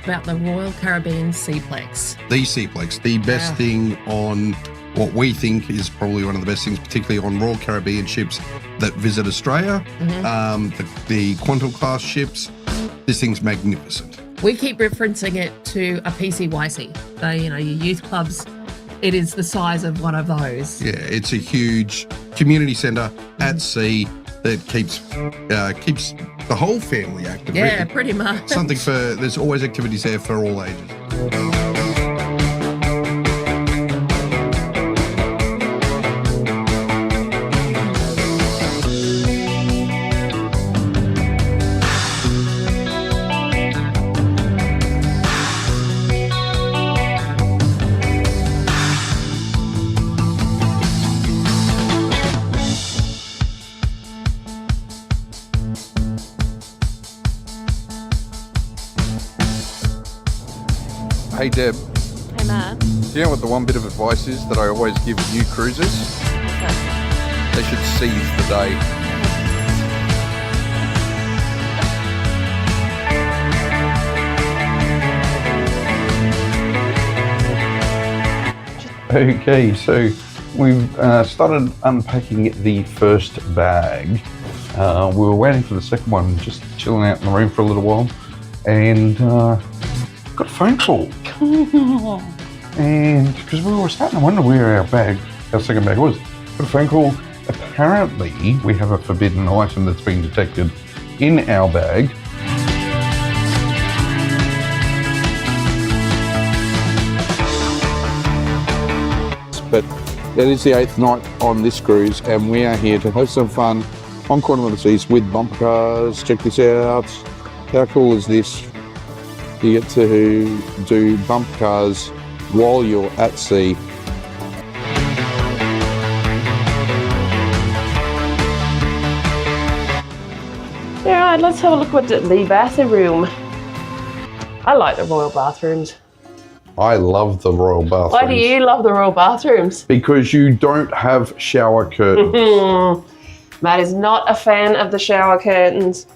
about the Royal Caribbean Seaplex. The Seaplex, the best thing on what we think is probably one of the best things, particularly on Royal Caribbean ships that visit Australia, the Quantum class ships. This thing's magnificent. We keep referencing it to a PCYC. So, your youth clubs, it is the size of one of those. Yeah, it's a huge community centre at sea that keeps the whole family active. Yeah, really. Pretty much. There's always activities there for all ages. Hey Deb. Hey Matt. Do you know what the one bit of advice is that I always give new cruisers? Okay. They should seize the day. Okay, so we've started unpacking the first bag. We were waiting for the second one, just chilling out in the room for a little while, and got a phone call. And because we were starting to wonder where our second bag was, got a phone call. Apparently, we have a forbidden item that's been detected in our bag. But it is the 8th night on this cruise, and we are here to have some fun on Carnival of the Seas with bumper cars. Check this out. How cool is this? You get to do bumper cars while you're at sea. Alright, let's have a look at the bathroom. I like the royal bathrooms. I love the royal bathrooms. Why do you love the royal bathrooms? Because you don't have shower curtains. Matt is not a fan of the shower curtains.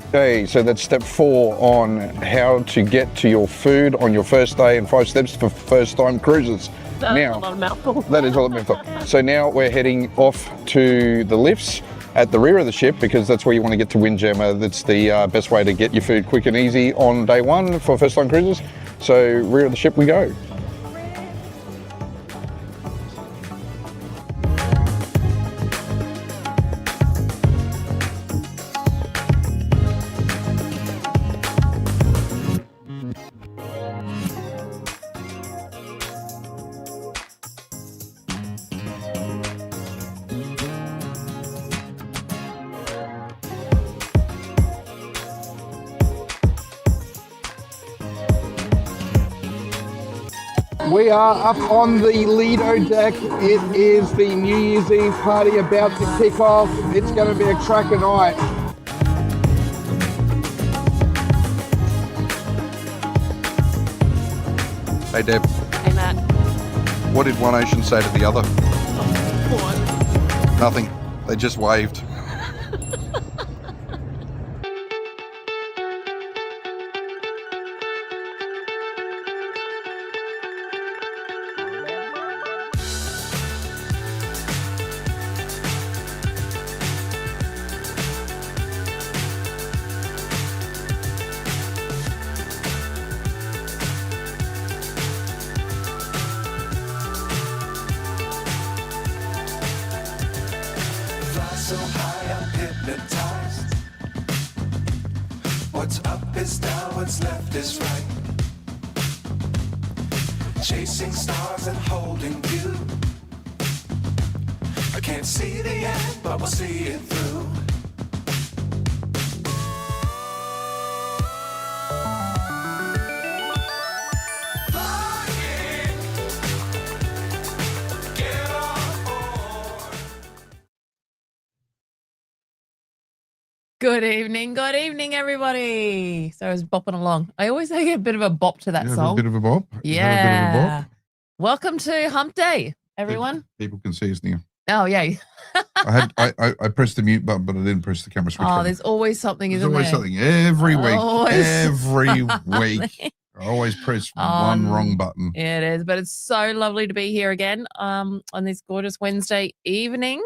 Okay, so that's step 4 on how to get to your food on your first day, and 5 steps for first time cruises. That's a lot of mouthful. That is a lot of mouthful. So now we're heading off to the lifts at the rear of the ship, because that's where you want to get to Windjammer. That's the best way to get your food quick and easy on day 1 for first time cruises. So rear of the ship we go. We are up on the Lido deck. It is the New Year's Eve party about to kick off. It's going to be a cracker night. Hey Deb, Hey Matt. what did one ocean say to the other? What? Nothing. They just waved. So high I'm hypnotized. What's up is down, what's left is right. Chasing stars and holding you. I can't see the end, but we'll see it through. Good evening, everybody. So I was bopping along. I always get a bit of a bop to that song. A bit of a bop. Yeah. A bit of a bop. Welcome to Hump Day, everyone. People can see us now. Oh, yeah. I pressed the mute button, but I didn't press the camera switch. Oh, button. there's always something, There's isn't always there? something every week. Always Every something. week. I always press one wrong button. It is, but it's so lovely to be here again on this gorgeous Wednesday evening.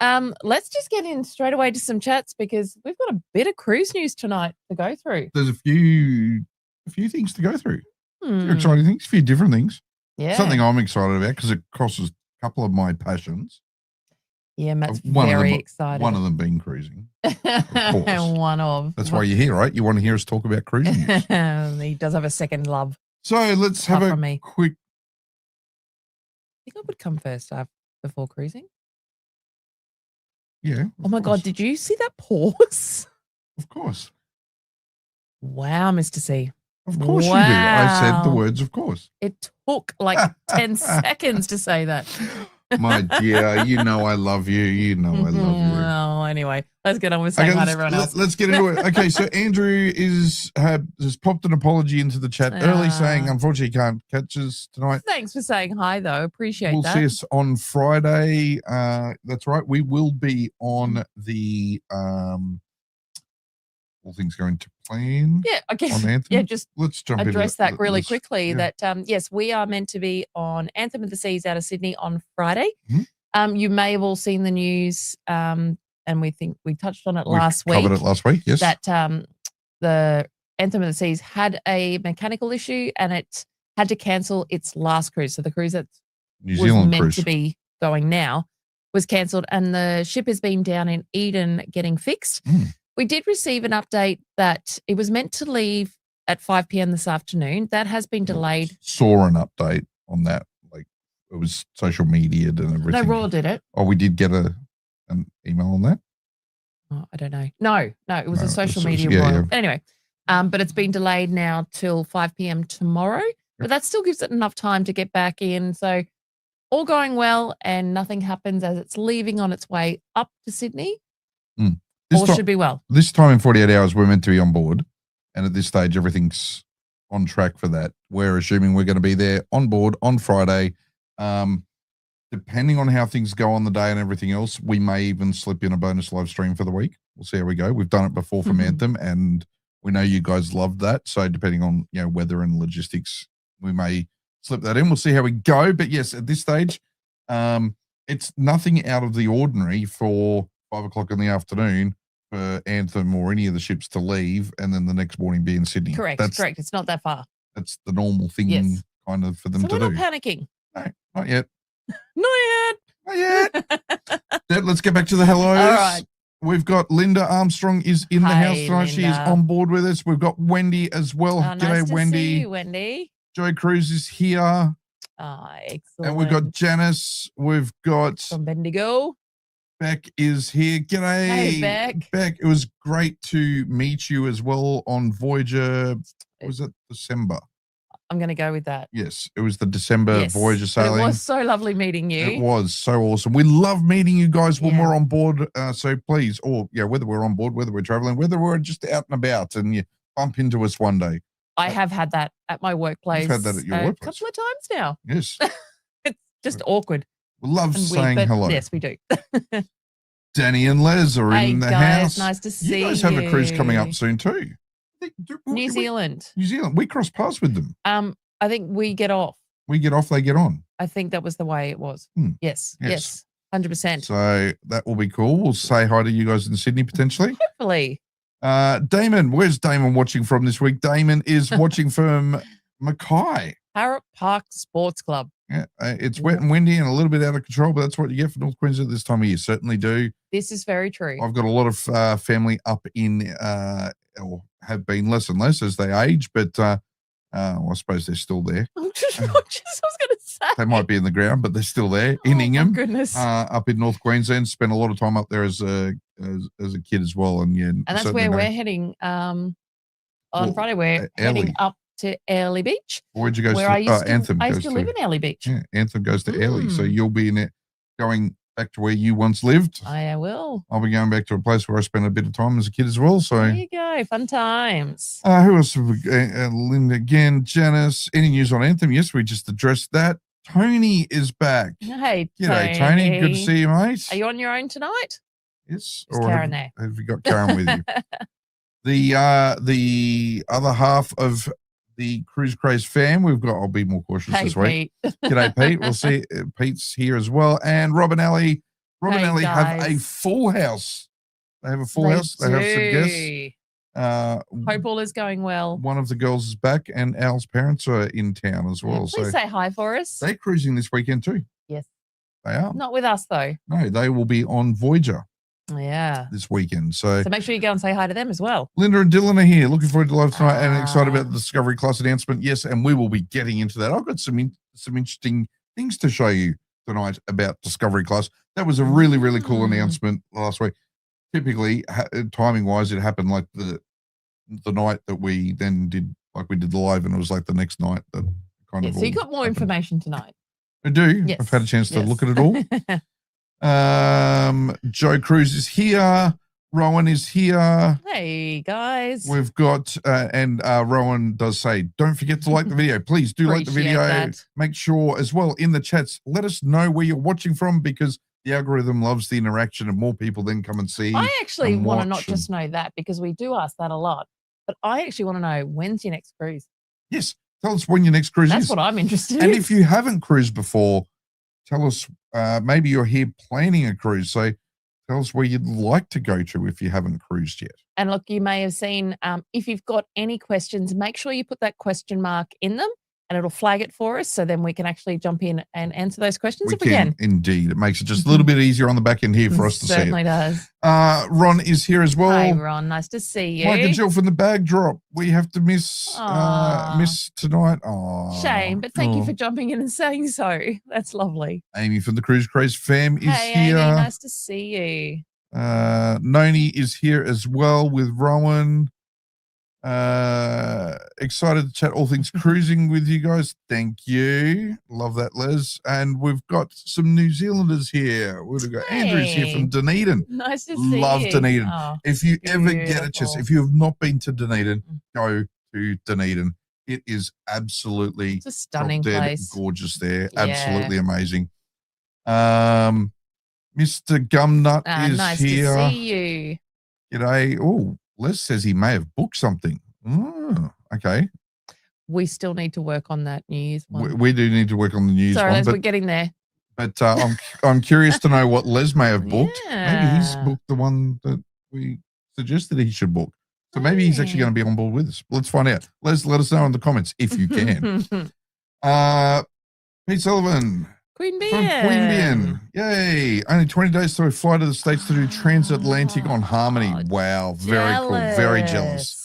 Let's just get in straight away to some chats because we've got a bit of cruise news tonight to go through. There's a few things to go through. A few exciting things, a few different things. Yeah. Something I'm excited about because it crosses a couple of my passions. Yeah, Matt's One of very them- excited. One of them being cruising. One of. That's why you're here, right? You want to hear us talk about cruising. He does have a second love. So let's have Apart a from me. quick. I think I would come first before cruising. Yeah. Oh my God, did you see that pause? Of course. Wow, Mr. C. Of course you did. I said the Wow. words, of course. It took like 10 seconds to say that. My dear, you know I love you. You know I love you. Well, anyway, let's get on with saying hi to everyone else. Let's get into it. Okay, so Andrew has popped an apology into the chat early saying, unfortunately, he can't catch us tonight. Thanks for saying hi, though. Appreciate We'll that. see us on Friday. That's right. We will be on the all things going to plan. Yeah, I guess. On Anthem. Yeah, just let's jump address into that really this. quickly. Yeah. That yes, we are meant to be on Anthem of the Seas out of Sydney on Friday. Mhm. You may have all seen the news, and we think we touched on it We last week. covered it last week. Yes. That the Anthem of the Seas had a mechanical issue and it had to cancel its last cruise. So the cruise that New was Zealand meant cruise. to be going now was cancelled, and the ship has been down in Eden getting fixed. We did receive an update that it was meant to leave at 5 p.m. this afternoon. That has been delayed. Saw an update on that. Like it was social media and everything. No, Royal did it. Oh, we did get an email on that. Oh, I don't know. No, it was No, a social it was- media yeah, Royal. yeah. Anyway, but it's been delayed now till 5 p.m. tomorrow. But that still gives it enough time to get back in. So all going well, and nothing happens as it's leaving on its way up to Sydney. All should be well. This time in 48 hours, we're meant to be on board. And at this stage, everything's on track for that. We're assuming we're going to be there on board on Friday. Depending on how things go on the day and everything else, we may even slip in a bonus live stream for the week. We'll see how we go. We've done it before from Anthem, and we know you guys loved that. So depending on weather and logistics, we may slip that in. We'll see how we go. But yes, at this stage, it's nothing out of the ordinary for 5 o'clock in the afternoon for Anthem or any of the ships to leave and then the next morning be in Sydney. Correct. It's not that far. That's the normal thing Yes. kind of for them So to we're do. not panicking. No, not yet. Not yet. Not yet. Deb, let's get back to the hellos. All right. We've got Linda Armstrong is in the house Hey, tonight. She is Linda. on board with us. We've got Wendy as well. Oh, G'day, nice to Wendy. see you, Wendy. Joy Cruz is here. Excellent. And we've got Janice. We've got from Bendigo. Beck is here. G'day. Hey, Beck. Beck, it was great to meet you as well on Voyager. Was it December? I'm going to go with that. Yes, it was the December Yes, Voyager but sailing. It was so lovely meeting you. It was so awesome. We love meeting you guys when Yeah. we're on board. So please, or whether we're on board, whether we're traveling, whether we're just out and about and you bump into us one day. I have had that at my workplace. You've had that at your a workplace. couple of times now. Yes. It's just awkward. We love and saying weird, but hello. Yes, we do. Danny and Les are Hey in the guys, house. nice to see you guys have a cruise coming up you. soon too. New Zealand. New Zealand. We cross paths with them. I think we get off. We get off, they get on. I think that was the way it was. Yes. Yes. 100%. So that will be cool. We'll say hi to you guys in Sydney potentially. Hopefully. Damon, where's Damon watching from this week? Damon is watching from Mackay. Parrot Park Sports Club. Yeah, it's wet and windy and a little bit out of control, but that's what you get for North Queensland this time of year. Certainly do. This is very true. I've got a lot of family up in, or have been less and less as they age, but I suppose they're still there. I was going to say. They might be in the ground, but they're still there in Oh, Ingham. my goodness. Up in North Queensland. Spent a lot of time up there as a kid as well. And And that's certainly where know. we're heading on Well, Friday. We're Early. heading up to Airlie Beach. Where'd you go? Where I used to, Anthem I goes used to live in Airlie Beach. Yeah, Anthem goes to Airlie. So Mm. you'll be in it going back to where you once lived. I will. I'll be going back to a place where I spent a bit of time as a kid as well. So There you go. Fun times. who else have we Linda again, Janice. Any news on Anthem? Yes, we just addressed that. Tony is back. Hey, G'day, Tony. Good to see you, mate. Are you on your own tonight? Yes. Is Karen there? Have you got Karen with you? The other half of the Cruise Craze fam, I'll be more cautious Hey, this week. Pete. G'day, Pete. We'll see. Pete's here as well. And Rob and Ellie. Rob and Hey, Ellie have a guys. full house. They have a full house. They have some guests. Hope all is going well. One of the girls is back, and Al's parents are in town as well. Please So say hi for us. they're cruising this weekend too. Yes. They are. Not with us, though. No, they will be on Voyager Yeah. this weekend. So So make sure you go and say hi to them as well. Linda and Dylan are here. Looking forward to live tonight and excited about the Discovery Class announcement. Yes, and we will be getting into that. I've got some interesting things to show you tonight about Discovery Class. That was a really, really cool announcement last week. Typically, timing-wise, it happened like the night that we then did, like we did the live, and it was like the next night that kind of. So you got more information tonight. I do. Yes. I've had a chance to look at it all. Joe Cruz is here. Rowan is here. Hey, guys. We've got, and Rowan does say, don't forget to like the video. Please do like the Appreciate video. that. Make sure as well in the chats, let us know where you're watching from, because the algorithm loves the interaction and more people then come and see. I actually and want to not watch just know that, because we do ask that a lot, but I actually want to know, when's your next cruise? Yes. Tell us when your next cruise That's is. what I'm interested in. And if you haven't cruised before, tell us, maybe you're here planning a cruise. So tell us where you'd like to go to if you haven't cruised yet. And look, you may have seen, if you've got any questions, make sure you put that question mark in them and it'll flag it for us. So then we can actually jump in and answer those questions if we can. Indeed. It makes it just a little bit easier on the back end here for us to see it. Certainly does. Ron is here as well. Hi, Ron. Nice to see you. Mike and Jill from the bag drop. We have to miss tonight. Shame, but thank you for jumping in and saying so. That's lovely. Amy from the Cruise Craze fam is hey, here. Amy, nice to see you. Noni is here as well with Rowan. Excited to chat all things cruising with you guys. Thank you. Love that, Les. And we've got some New Zealanders here. We've got Andrew's here from Dunedin. Nice to see Love you. Dunedin. Oh, if you ever get a chance, beautiful. if you have not been to Dunedin, go to Dunedin. It is absolutely It's a stunning drop dead place. gorgeous there. Yeah. Absolutely amazing. Mr. Gumnut is nice here. to see you. G'day. Oh, Les says he may have booked something. Oh, okay. We still need to work on that New Year's one. We do need to work on the news Sorry, one, Les, we're getting there. but I'm curious to know what Les may have booked. Maybe he's Yeah. booked the one that we suggested he should book. So maybe he's actually going to be on board with us. Let's find out. Les, let us know in the comments if you can. Pete Sullivan Queen Bee. from Queanbeyan. Yay. Only 20 days to fly to the States to do transatlantic on Harmony. Wow. Very cool. Very jealous.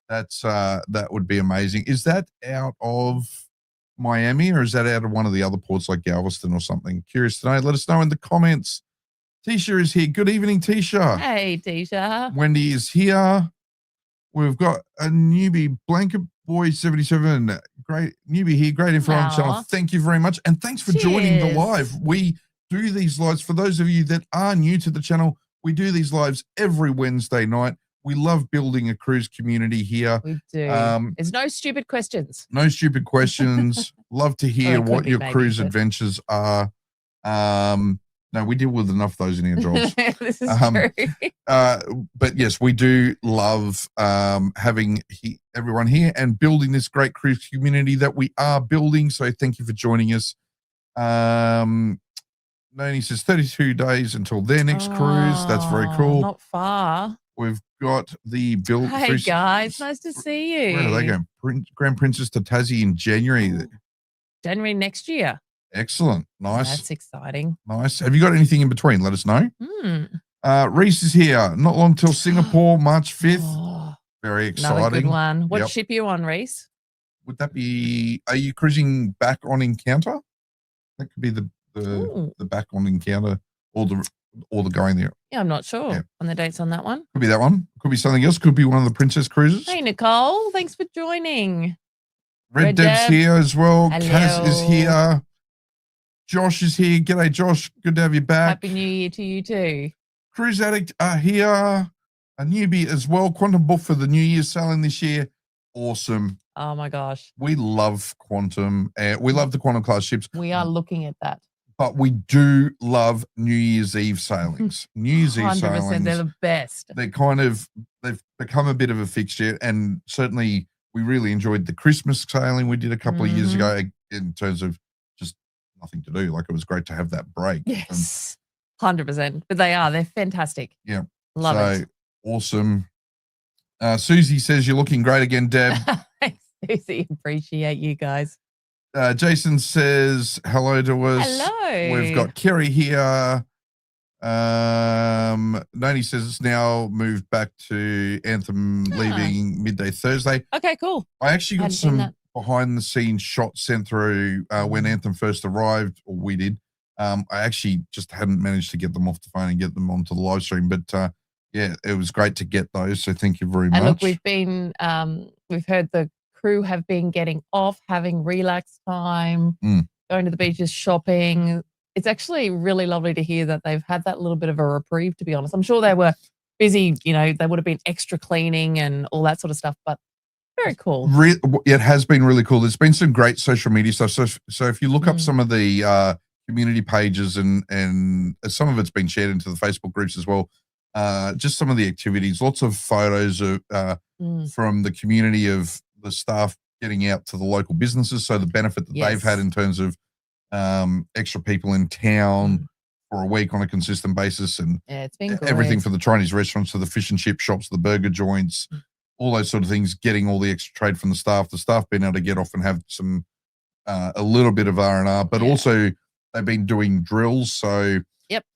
That's that would be amazing. Is that out of Miami or is that out of one of the other ports like Galveston or something? Curious to know. Let us know in the comments. Tisha is here. Good evening, Tisha. Hey, Tisha. Wendy is here. We've got a newbie, Blanket Boy 77. Great newbie here. Great info on the channel. Aw. Thank you very much. And thanks for joining the Cheers. live. We do these lives. For those of you that are new to the channel, we do these lives every Wednesday night. We love building a cruise community here. We do. There's no stupid questions. No stupid questions. Love to hear could what be your maybe, cruise but- adventures are. No, we deal with enough of those in our jobs. This is Um, true. But yes, we do love having everyone here and building this great cruise community that we are building. So thank you for joining us. Noni says 32 days until their next cruise. That's very Oh, cool. Not far. We've got the build. Hey, guys. Nice to see you. Where are they going? Grand Princess to Tassie in January. January next year. Excellent. Nice. That's exciting. Nice. Have you got anything in between? Let us know. Reese is here. Not long till Singapore, March 5th. Oh, Very another good exciting. one. What Yep. ship you on, Reese? Would that be? Are you cruising back on Encounter? That could be the Ooh. back on Encounter or the going there. Yeah, I'm not sure Yeah. on the dates on that one. Could be that one. Could be something else. Could be one of the Princess Cruises. Hey, Nicole. Thanks for joining. Red Red Dev's Dev. here as well. Kaz is Hello. here. Josh is here. G'day, Josh. Good to have you back. Happy New Year to you too. Cruise Addict are here. A newbie as well. Quantum book for the New Year sailing this year. Awesome. Oh my gosh. We love Quantum. We love the Quantum class ships. We are looking at that. But we do love New Year's Eve sailings. New Year's Eve 100%. sailings. They're the best. They've become a bit of a fixture, and certainly we really enjoyed the Christmas sailing we did a couple of years ago in terms of just nothing to do. Like, it was great to have that break. Yes, 100%. But they're fantastic. Yeah. Love it. Awesome. Susie says, you're looking great again, Deb. Thanks, Susie. Appreciate you guys. Jason says hello to us. Hello. We've got Kerry here. Noni says it's now moved back to Anthem, leaving midday Thursday. Okay, cool. I actually got some behind the scenes shots sent through when Anthem first arrived, or we did. I actually just hadn't managed to get them off the phone and get them onto the live stream, but yeah, it was great to get those. So thank you very much. And look, we've heard the crew have been getting off, having relax time, going to the beaches, shopping. It's actually really lovely to hear that they've had that little bit of a reprieve, to be honest. I'm sure they were busy, they would have been extra cleaning and all that sort of stuff, but very cool. It has been really cool. There's been some great social media stuff. So if you look up some of the community pages and some of it's been shared into the Facebook groups as well, just some of the activities, lots of photos of from the community of the staff getting out to the local businesses. So the benefit that they've had in terms of extra people in town for a week on a consistent basis, and it's been great. Everything from the Chinese restaurants to the fish and chip shops, the burger joints, all those sort of things, getting all the extra trade from the staff being able to get off and have some a little bit of R&R, but also they've been doing drills. So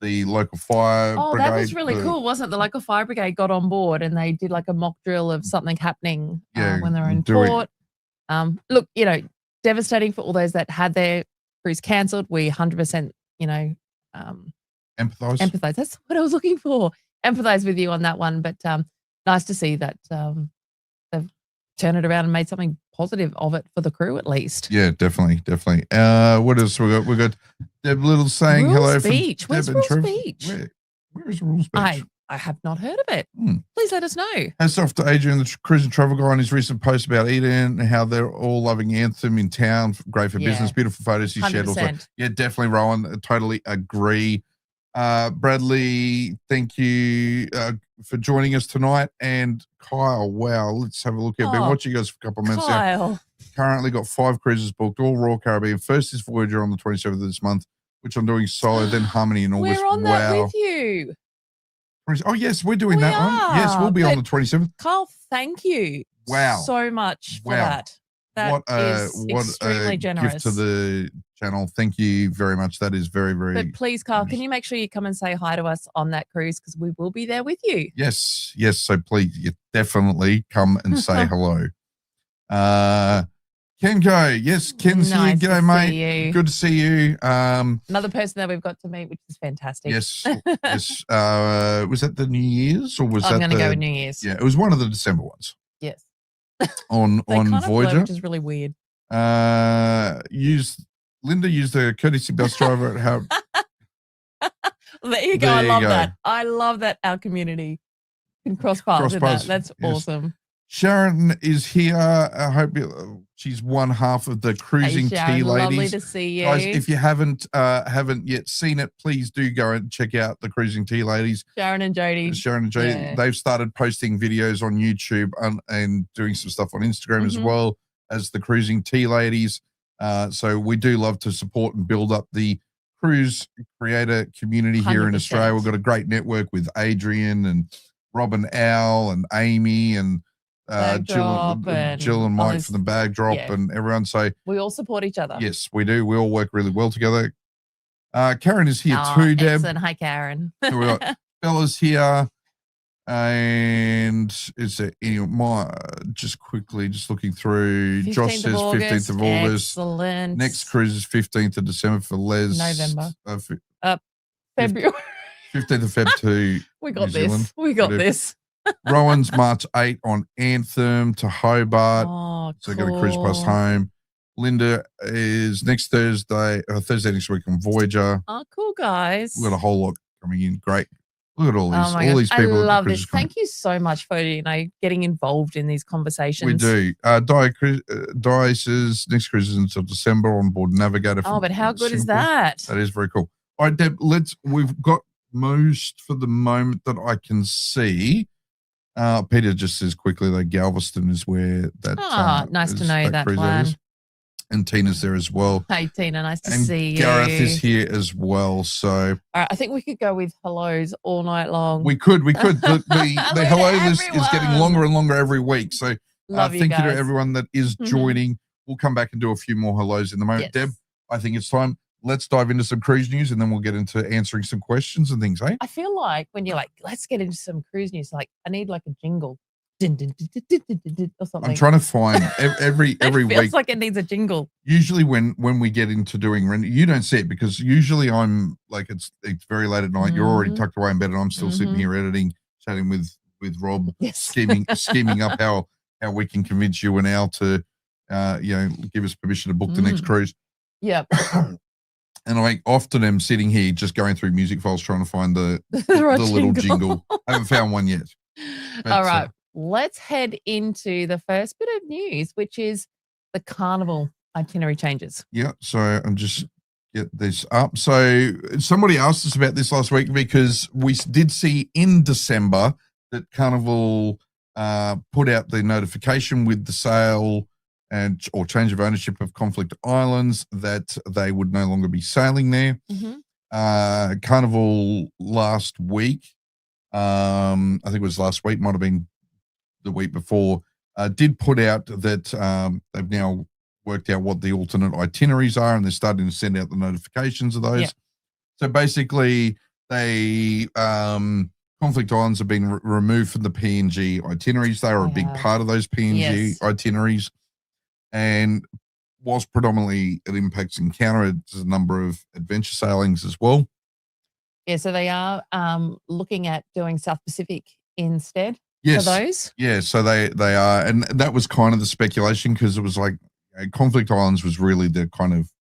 the local fire brigade. That was really cool, wasn't it? The local fire brigade got on board and they did like a mock drill of something happening when they were in port. Look, devastating for all those that had their cruise cancelled. We 100%, empathize. That's what I was looking for. Empathize with you on that one. But nice to see that they've turned it around and made something positive of it for the crew, at least. Yeah, definitely. What else we got? We got Deb Little saying hello. Beach. Where's Rules Beach? Where is Rules Beach? I have not heard of it. Please let us know. Hats off to Adrian, the cruise and travel guy, on his recent post about Eden and how they're all loving Anthem in town. Great for business. Beautiful photos he shared also. Yeah, definitely, Rowan. I totally agree. Bradley, thank you for joining us tonight. And Kyle, wow, let's have a look. I've been watching you guys for a couple of minutes now. Currently got 5 cruises booked, all Royal Caribbean. First is Voyager on the 27th of this month, which I'm doing solo, then Harmony in August. We're on that with you. Oh, yes, we're doing that one. Yes, we'll be on the 27th. Kyle, thank you so much for that. That is extremely generous. Gift to the channel. Thank you very much. That is very, very. But please, Kyle, can you make sure you come and say hi to us on that cruise, because we will be there with you. Yes. So please, you definitely come and say hello. Kenko, yes, Ken's here. G'day, mate. Good to see you. Another person that we've got to meet, which is fantastic. Yes. Was that the New Year's, or was I'm going to go with New Year's. Yeah, it was one of the December ones. Yes. on Voyager, which is really weird. Linda used a courtesy bus driver at how. There you go. I love that. I love that our community can cross paths with that. That's awesome. Sharon is here. I hope she's one half of the Cruising Tea Ladies. Lovely to see you. Guys, if you haven't yet seen it, please do go and check out the Cruising Tea Ladies. Sharon and Jody. Yeah. They've started posting videos on YouTube and doing some stuff on Instagram as well as the Cruising Tea Ladies. So we do love to support and build up the cruise creator community here 100%. In Australia. We've got a great network with Adrian and Robin Owl and Amy and Jill and Mike from the Bag Drop and everyone. So we all support each other. Yes, we do. We all work really well together. Karen is here too, Deb. Excellent. Hi, Karen. So we got Bella's here. And is there any just quickly looking through? Josh says 15th of August. Excellent. Next cruise is 15th of December for Les. November. February. 15th of Feb to We got New Zealand. We got this. Rowan's March 8 on Anthem to Hobart. So cool. got a cruise bus home. Linda is next Thursday next week on Voyager. Oh, cool, guys. We've got a whole lot coming in. Great Look at all these, Oh my all gosh, these I people. at the love cruise this. con. Thank you so much for getting involved in these conversations. We do. Di says next cruise is until December on board Navigator. Oh, but how good is Singapore. that? That is very cool. All right, Deb. We've got most for the moment that I can see. Peter just says quickly that Galveston is where that. Nice to know that cruise plan. is. And Tina's there as well. Hey, Tina, nice to And see you. Gareth is here as well. So All right, I think we could go with hellos all night long. we could. The Look hello at list is getting everyone. longer and longer every week. So Love you thank you to guys. everyone that is Mhm. joining. We'll come back and do a few more hellos in the moment. Yes. Deb, I think it's time. Let's dive into some cruise news and then we'll get into answering some questions and things, eh? I feel like when you're like, let's get into some cruise news, like I need like a jingle. Dun, dun, dun, dun, dun, dun, dun, or something. I'm trying to find every it feels week. like it needs a jingle. Usually when we get into doing you don't see it because usually I'm like it's very late at night. You're already Mhm. tucked away in bed and I'm still sitting Mhm. here editing, chatting with Rob, Yes. scheming up how we can convince you and Al to give us permission to book the next cruise. Yep. And I often am sitting here just going through music files trying to find the Right little jingle. I haven't found one yet. But, All right. Let's head into the first bit of news, which is the Carnival itinerary changes. Yeah, so I'm just get this up. So somebody asked us about this last week because we did see in December that Carnival put out the notification with the sale or change of ownership of Conflict Islands that they would no longer be sailing there. Mm-hmm. Carnival last week, I think it was last week, might have been the week before, did put out that they've now worked out what the alternate itineraries are and they're starting to send out the notifications of those. Yep. So basically they Conflict Islands have been removed from the PNG itineraries. They are a big part of those PNG itineraries. And whilst predominantly it impacts Encounter, it's a number of adventure sailings as well. Yeah, so they are looking at doing South Pacific instead. Yes. For those? Yeah, so they are. And that was kind of the speculation because it was like Conflict Islands was really the kind of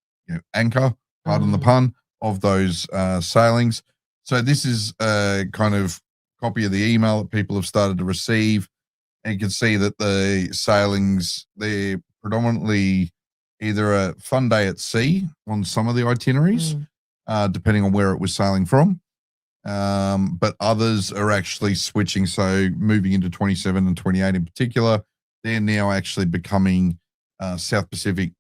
anchor, pardon the pun, of those sailings. So this is a kind of copy of the email that people have started to receive. And you can see that the sailings, they're predominantly either a fun day at sea on some of the itineraries, depending on where it was sailing from. But others are actually switching. So moving into 27 and 28 in particular, they're now actually becoming South Pacific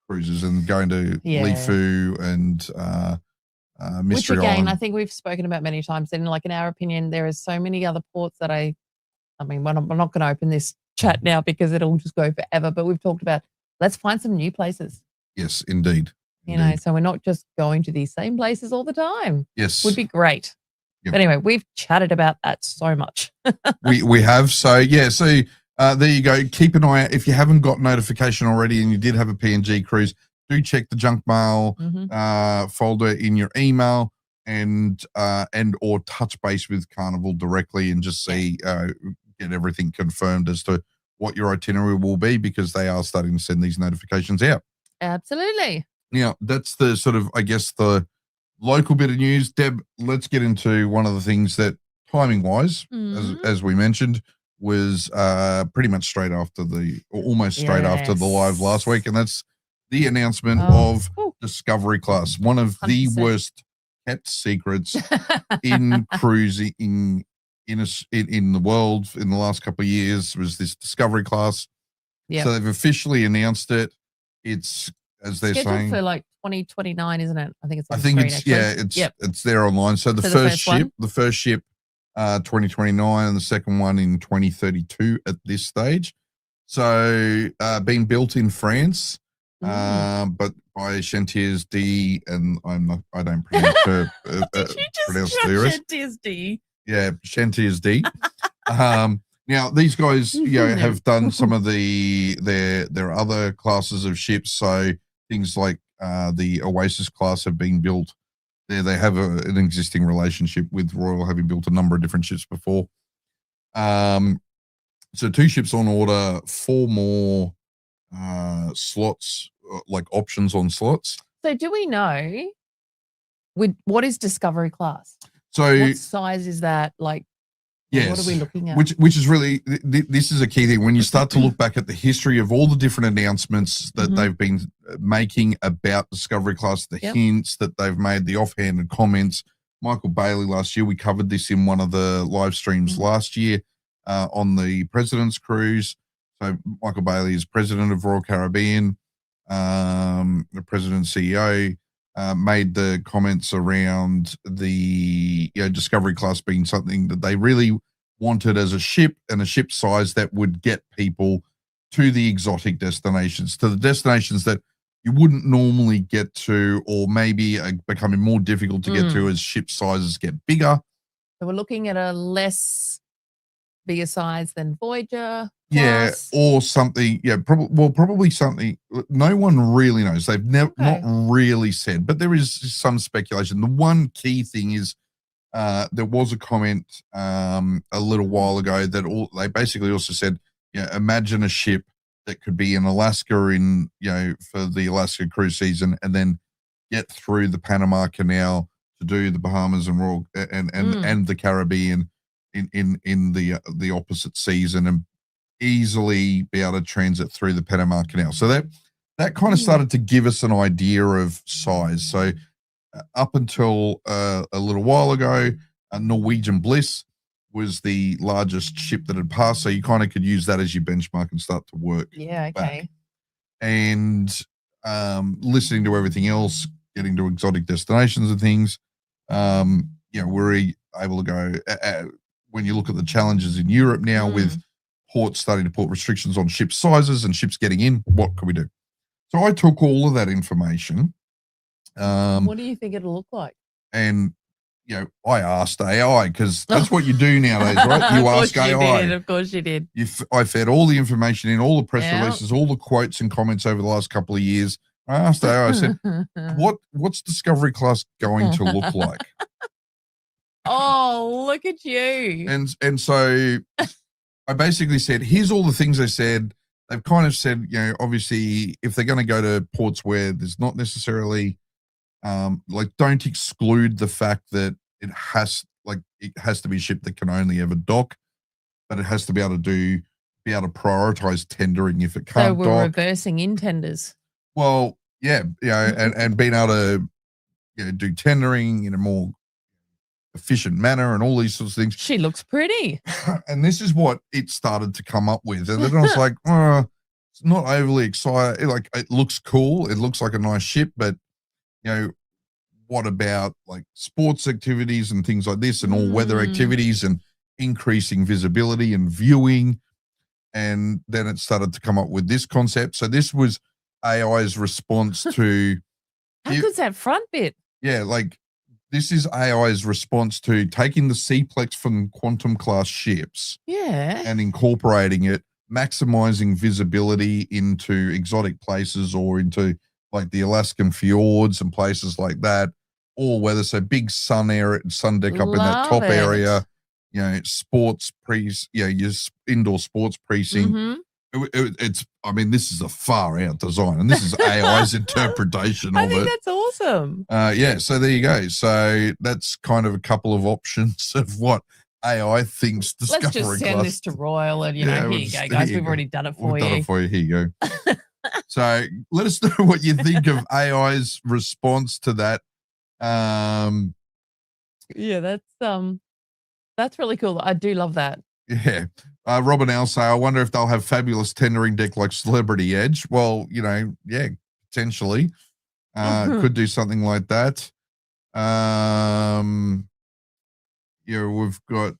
cruises and going to Lifu and Mystery Which again, Island. I think we've spoken about many times. And like in our opinion, there are so many other ports that I mean, we're not going to open this chat now because it'll just go forever. But we've talked about let's find some new places. Yes, indeed. You know, so we're not just going to these same places all the time. Yes. Would be great. Yep. But anyway, we've chatted about that so much. we have. So, there you go. Keep an eye out. If you haven't got notification already and you did have a PNG cruise, do check the junk mail folder in your email and or touch base with Carnival directly and just see, get everything confirmed as to what your itinerary will be because they are starting to send these notifications out. Absolutely. Now, that's the sort of, I guess, the local bit of news. Deb, let's get into one of the things that timing-wise, as we mentioned, was pretty much straight after almost straight after the live last week, and that's the announcement of Discovery Class, one of 100%. The worst kept secrets in cruising in the world in the last couple of years was this Discovery Class. Yep. So they've officially announced it. It's as they're scheduled saying for like 2029, isn't it? I think it's. I think it's it's there online. So the first ship, 2029, and the second one in 2032 at this stage. So being built in France, but by Chantiers D, and I don't pronounce her. Did you just Chantiers D? Yeah, Chantiers D. Now these guys, have done some of their other classes of ships. So things like the Oasis class have been built there. They have an existing relationship with Royal, having built a number of different ships before. So 2 ships on order, 4 more slots, like options on slots. So do we know what is Discovery Class? So What size is that? Like, yes, what are we looking at? which is really this is a key thing when you start to look back at the history of all the different announcements that they've been making about Discovery Class, the hints that they've made, the offhanded comments. Michael Bailey last year, we covered this in one of the live streams last year on the President's Cruise. So Michael Bailey is president of Royal Caribbean, the president and CEO. Made the comments around the Discovery Class being something that they really wanted as a ship and a ship size that would get people to the exotic destinations, to the destinations that you wouldn't normally get to, or maybe are becoming more difficult to get to as ship sizes get bigger. So we're looking at a less bigger size than Voyager. Yeah, or something. Yeah, probably something. No one really knows. They've never not really said, but there is some speculation. The one key thing is there was a comment a little while ago that they basically also said, imagine a ship that could be in Alaska for the Alaska cruise season, and then get through the Panama Canal to do the Bahamas and and the Caribbean in the opposite season, and easily be able to transit through the Panama Canal. So that kind of started to give us an idea of size. So up until a little while ago, Norwegian Bliss was the largest ship that had passed. So you kind of could use that as your benchmark and start to work. Yeah, okay. Back. And listening to everything else, getting to exotic destinations and things, we're able to go, when you look at the challenges in Europe now with ports starting to put restrictions on ship sizes and ships getting in, what can we do? So I took all of that information. What do you think it'll look like? And, I asked AI, because that's what you do nowadays, right? You ask AI. Of course you did. I fed all the information in, all the press releases, all the quotes and comments over the last couple of years. I asked AI, I said, what's Discovery Class going to look like? Oh, look at you. And so I basically said, here's all the things they said. They've kind of said, obviously, if they're going to go to ports where there's not necessarily, don't exclude the fact that it has to be a ship that can only ever dock, but it has to be able to prioritize tendering if it can't dock. So we're dock. reversing in tenders. Well, yeah, and being able to do tendering in a more efficient manner and all these sorts of things. She looks pretty. And this is what it started to come up with. And then I was like, it's not overly excited. Like, it looks cool. It looks like a nice ship, but what about like sports activities and things like this and all weather activities and increasing visibility and viewing? And then it started to come up with this concept. So this was AI's response to how good's that front bit? Yeah, this is AI's response to taking the Seaplex from Quantum class ships and incorporating it, maximizing visibility into exotic places or into like the Alaskan fjords and places like that, all weather. So big sun deck up in that top area, sports your indoor sports precinct. It's, this is a far out design, and this is AI's interpretation of it. I think that's awesome. So there you go. So that's kind of a couple of options of what AI thinks Discovery Let's just send this to Royal and, here you go, guys. We've already done it for you. We've done it for you. Here you go. So let us know what you think of AI's response to that. That's really cool. I do love that. Yeah. Robin L say, I wonder if they'll have fabulous tendering deck like Celebrity Edge. Well, potentially. Could do something like that. We've got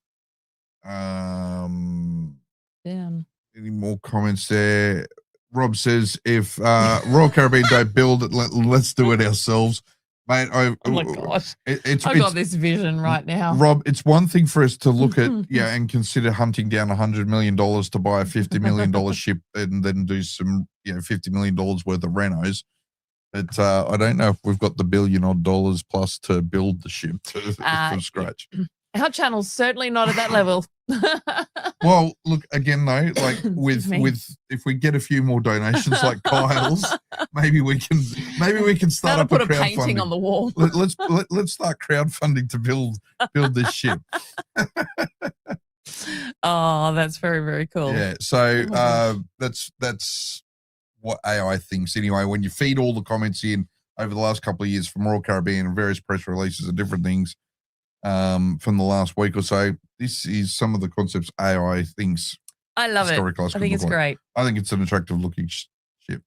any more comments there? Rob says, if Royal Caribbean don't build it, let's do it ourselves. Mate, oh my gosh. I've got this vision right now. Rob, it's one thing for us to look at, and consider hunting down $100 million to buy a $50 million ship and then do some, $50 million worth of renos. But I don't know if we've got the $1 billion plus to build the ship from scratch. Our channel's certainly not at that level. Well, look again though, like Excuse me. with if we get a few more donations like Kyle's, maybe we can start That'll up put a a painting crowdfunding. on the wall. Let's start crowdfunding to build this ship. Oh, that's very, very cool. Yeah. So Oh my that's what AI thinks anyway. When you feed all the comments in over the last couple of years from Royal Caribbean and various press releases and different things from the last week or so, this is some of the concepts AI thinks. I love it. Historic class I could think look it's like. great. I think it's an attractive looking ship.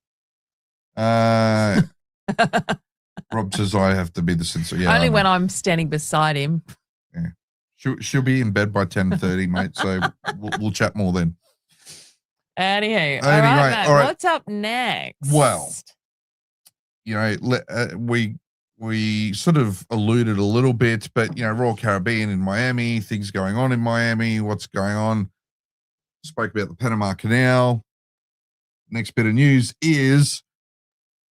Rob says I have to be the censor. Yeah, Only when I'm standing beside him. she'll be in bed by 10:30, mate. So we'll chat more then. Anywho, all Anyway, right, Matt, all right. what's up next? Well, you know, we sort of alluded a little bit, but you know, Royal Caribbean in Miami, things going on in Miami, what's going on? Spoke about the Panama Canal. Next bit of news is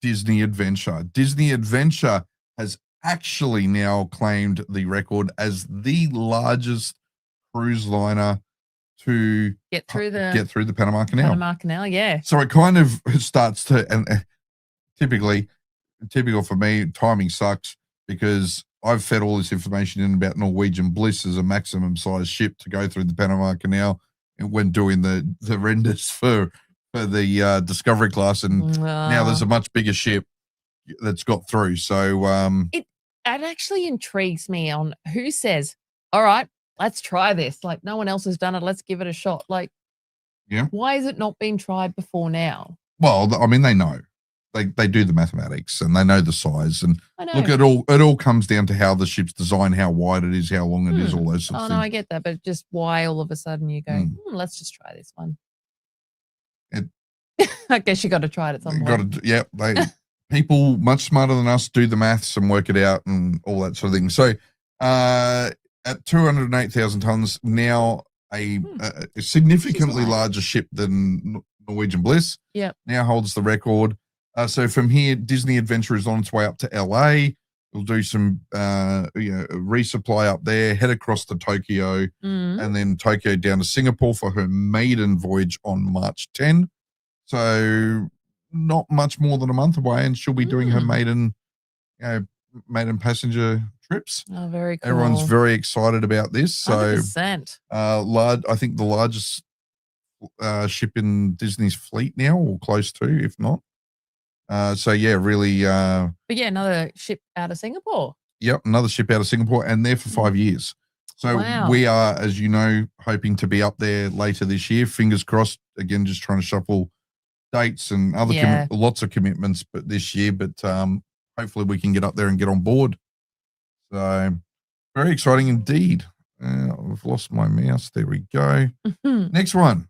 Disney Adventure. Disney Adventure has actually now claimed the record as the largest cruise liner to get through the Panama Canal. Panama Canal, yeah. So it kind of starts to, and typical for me, timing sucks because I've fed all this information in about Norwegian Bliss as a maximum size ship to go through the Panama Canal when doing the renders for the Discovery class, and now there's a much bigger ship that's got through. So it actually intrigues me on who says, all right, let's try this. Like no one else has done it. Let's give it a shot. Like, yeah, why has it not been tried before now? Well, I mean, they know. They do the mathematics and they know the size. And I know. look, it all comes down to how the ship's designed, how wide it is, how long it is, all those sorts of no, things. I get that, but just why all of a sudden you go, let's just try this one. I guess you got to try it at some point. People much smarter than us do the maths and work it out and all that sort of thing. So at 208,000 tons, now a significantly larger ship than Norwegian Bliss. Yep. Now holds the record. So from here, Disney Adventure is on its way up to LA. We'll do some resupply up there, head across to Tokyo, and then Tokyo down to Singapore for her maiden voyage on March 10. So not much more than a month away, and she'll be doing her maiden passenger trips. Oh, very cool. Everyone's very excited about this. So 100%. I think the largest ship in Disney's fleet now, or close to, if not. Really. But yeah, another ship out of Singapore. Yep, another ship out of Singapore, and there for 5 years. So we are, as you know, hoping to be up there later this year. Fingers crossed. Again, just trying to shuffle dates and other lots of commitments, but this year. But hopefully we can get up there and get on board. So very exciting indeed. I've lost my mouse. There we go. Next one,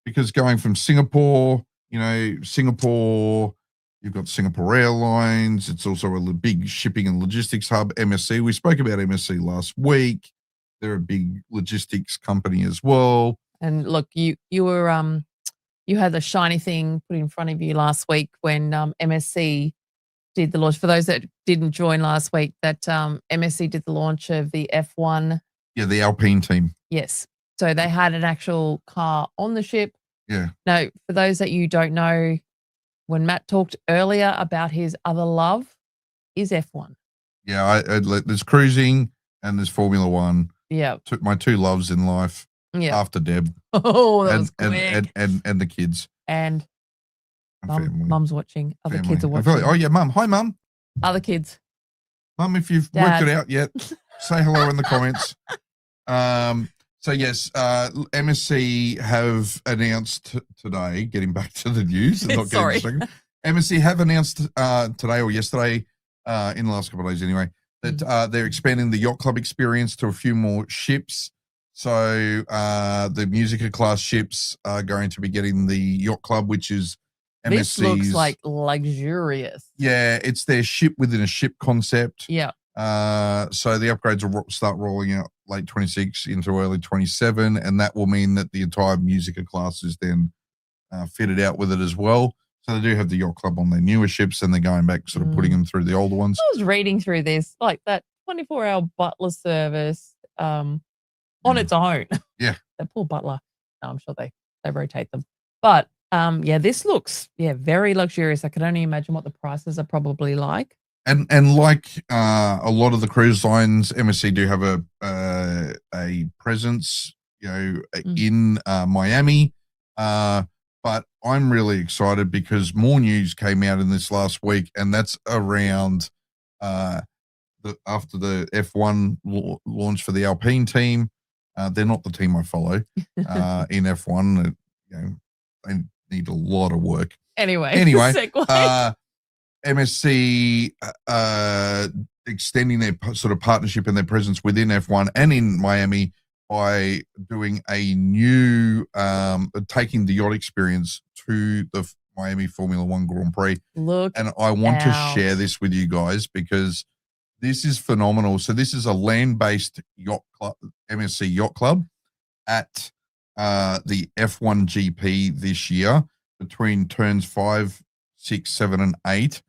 because going from Singapore, Singapore. You've got Singapore Airlines. It's also a big shipping and logistics hub, MSC. We spoke about MSC last week. They're a big logistics company as well. And look, you were you had the shiny thing put in front of you last week when MSC did the launch. For those that didn't join last week, that MSC did the launch of the F1. Yeah, the Alpine team. Yes. So they had an actual car on the ship. Yeah. Now, for those that you don't know, when Matt talked earlier about his other love is F1. Yeah, there's cruising and there's Formula One. Yeah. My two loves in life. Yeah. After Deb. Oh, that was quick. And the kids. And family. Mum's watching. Other Family. kids are watching. Oh, yeah, Mum. Hi, Mum. Other kids. Mum, if you've Dad. worked it out yet, say hello in the comments. So yes, MSC have announced today, getting back to the news and not Sorry. getting distracted. MSC have announced today or yesterday, in the last couple of days anyway, that they're expanding the Yacht Club experience to a few more ships. So the Musica class ships are going to be getting the Yacht Club, which is MSC's. This looks like luxurious. Yeah, it's their ship within a ship concept. Yeah. So the upgrades will start rolling out late 26 into early 27, and that will mean that the entire Musica class is then fitted out with it as well. So they do have the Yacht Club on their newer ships, and they're going back, sort of putting them through the older ones. I was reading through this, like that 24-hour butler service, on its own. Yeah. The poor butler. No, I'm sure they rotate them. But yeah, this looks very luxurious. I can only imagine what the prices are probably like. And like a lot of the cruise lines, MSC do have a presence, in Miami. But I'm really excited because more news came out in this last week, and that's around after the F1 launch for the Alpine team. They're not the team I follow in F1. They need a lot of work. Anyway, segue. MSC extending their sort of partnership and their presence within F1 and in Miami by doing a new, taking the yacht experience to the Miami Formula One Grand Prix. And I want to share this with you guys because this is phenomenal. So this is a land-based yacht club, MSC Yacht Club, at the F1 GP this year between turns 5, 6, 7, and 8.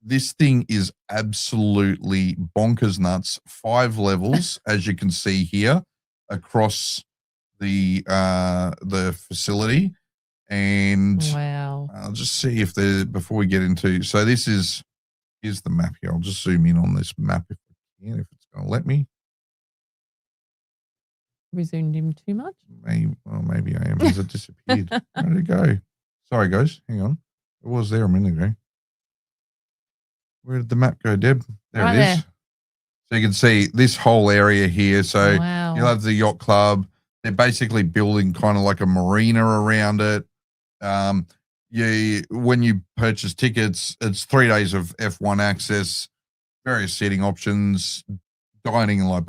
This thing is absolutely bonkers nuts. 5 levels, as you can see here, across the facility. And wow, I'll just see if before we get into. So here's the map here. I'll just zoom in on this map if it's going to let me. We zoomed in too much. Maybe I am. Has it disappeared? Where did it go? Sorry, guys. Hang on. It was there a minute ago. Where did the map go, Deb? There it is. There. So you can see this whole area here. So you'll have the yacht club. They're basically building kind of like a marina around it. When you purchase tickets, it's 3 days of F1 access, various seating options, dining and light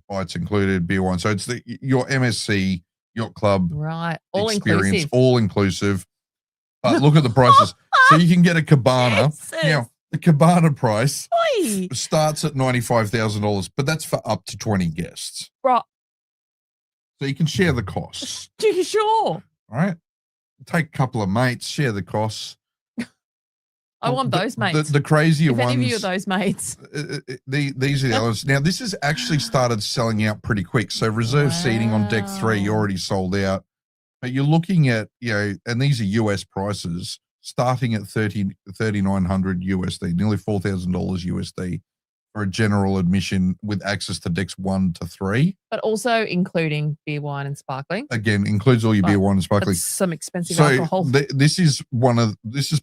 bites included, beer, wine. So it's your MSC Yacht Club all experience, inclusive. all inclusive. But look at the prices. So you can get a cabana. Now, the cabana price starts at $95,000, but that's for up to 20 guests. Right. So you can share the costs. Sure. All right. Take a couple of mates, share the costs. I want those mates. The crazier ones. If any of you are those mates. These are the others. Now, this has actually started selling out pretty quick. So reserve seating on deck 3 already sold out. But you're looking at, and these are US prices, starting at $3,900 USD, nearly $4,000 USD for a general admission with access to decks 1 to 3. But also including beer, wine, and sparkling. Again, includes all your beer, wine, and sparkling. That's some expensive alcohol. This is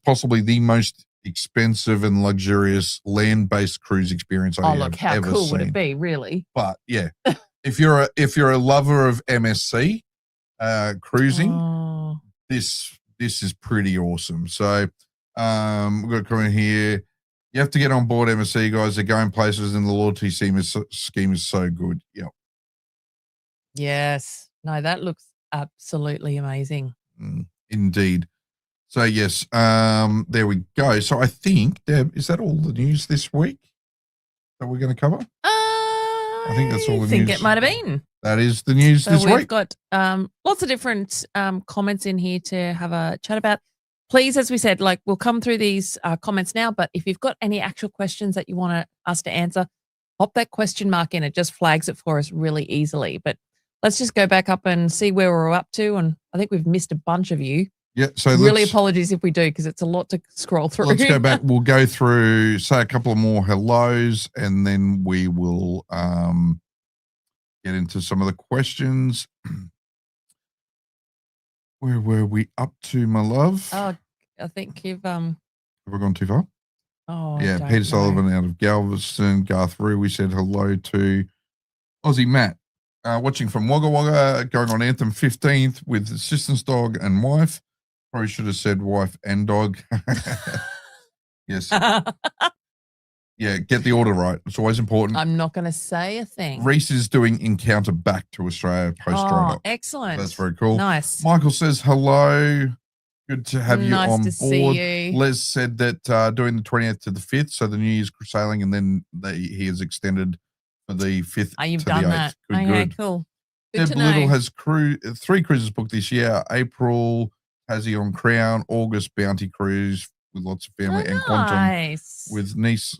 possibly the most expensive and luxurious land-based cruise experience I have ever seen. How cool would it be, really? But yeah, if you're a lover of MSC cruising, this is pretty awesome. So we've got a comment here. You have to get on board MSC, guys. They're going places, and the loyalty scheme is so good. Yep. Yes. No, that looks absolutely amazing. Indeed. So yes, there we go. So I think, Deb, is that all the news this week that we're going to cover? I think that's all the news. I think it might have been. That is the news this week. We've got lots of different comments in here to have a chat about. Please, as we said, we'll come through these comments now, but if you've got any actual questions that you want us to answer, pop that question mark in. It just flags it for us really easily. But let's just go back up and see where we're up to. And I think we've missed a bunch of you. Yeah, so really apologies if we do, because it's a lot to scroll through. Let's go back. We'll go through, say a couple of more hellos, and then we will get into some of the questions. Where were we up to, my love? Oh, I think you've Have we gone too far? Oh, yeah. Peter Sullivan out of Galveston, Garth Rue. We said hello to Aussie Matt, watching from Wagga Wagga, going on Anthem 15th with assistance dog and wife. Probably should have said wife and dog. Yes. Yeah, get the order right. It's always important. I'm not going to say a thing. Reese is doing Encounter back to Australia post dry dock. Excellent. That's very cool. Nice. Michael says hello. Good to have you Nice on to see board. you. Les said that doing the 20th to the 5th, so the New Year's sailing, and then he has extended for the 5th You've to done the 8th. that. Good, Okay, good. cool. Good Deb to know. Little has 3 cruises booked this year. April, Tassie on Crown. August, Bounty Cruise with lots of family. And Quantum Nice. with niece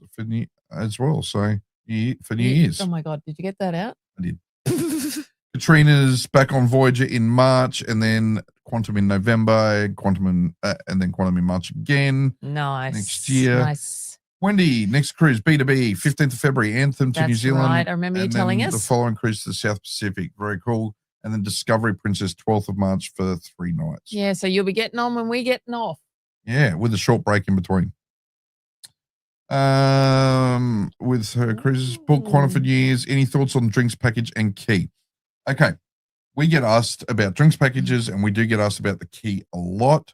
as well. So for New Year's. Oh my God, did you get that out? I did. Katrina's back on Voyager in March, and then Quantum in November, and then Quantum in March again. Nice. Next year. Nice. Wendy, next cruise, B2B, 15th of February, Anthem to New That's Zealand. right. I remember you and telling then us. the following cruise to the South Pacific. Very cool. And then Discovery Princess, 12th of March for 3 nights. Yeah, so you'll be getting on when we're getting off. Yeah, with a short break in between. With her cruises, book Quantum for New Year's. Any thoughts on drinks package and key? Okay, we get asked about drinks packages, and we do get asked about the key a lot.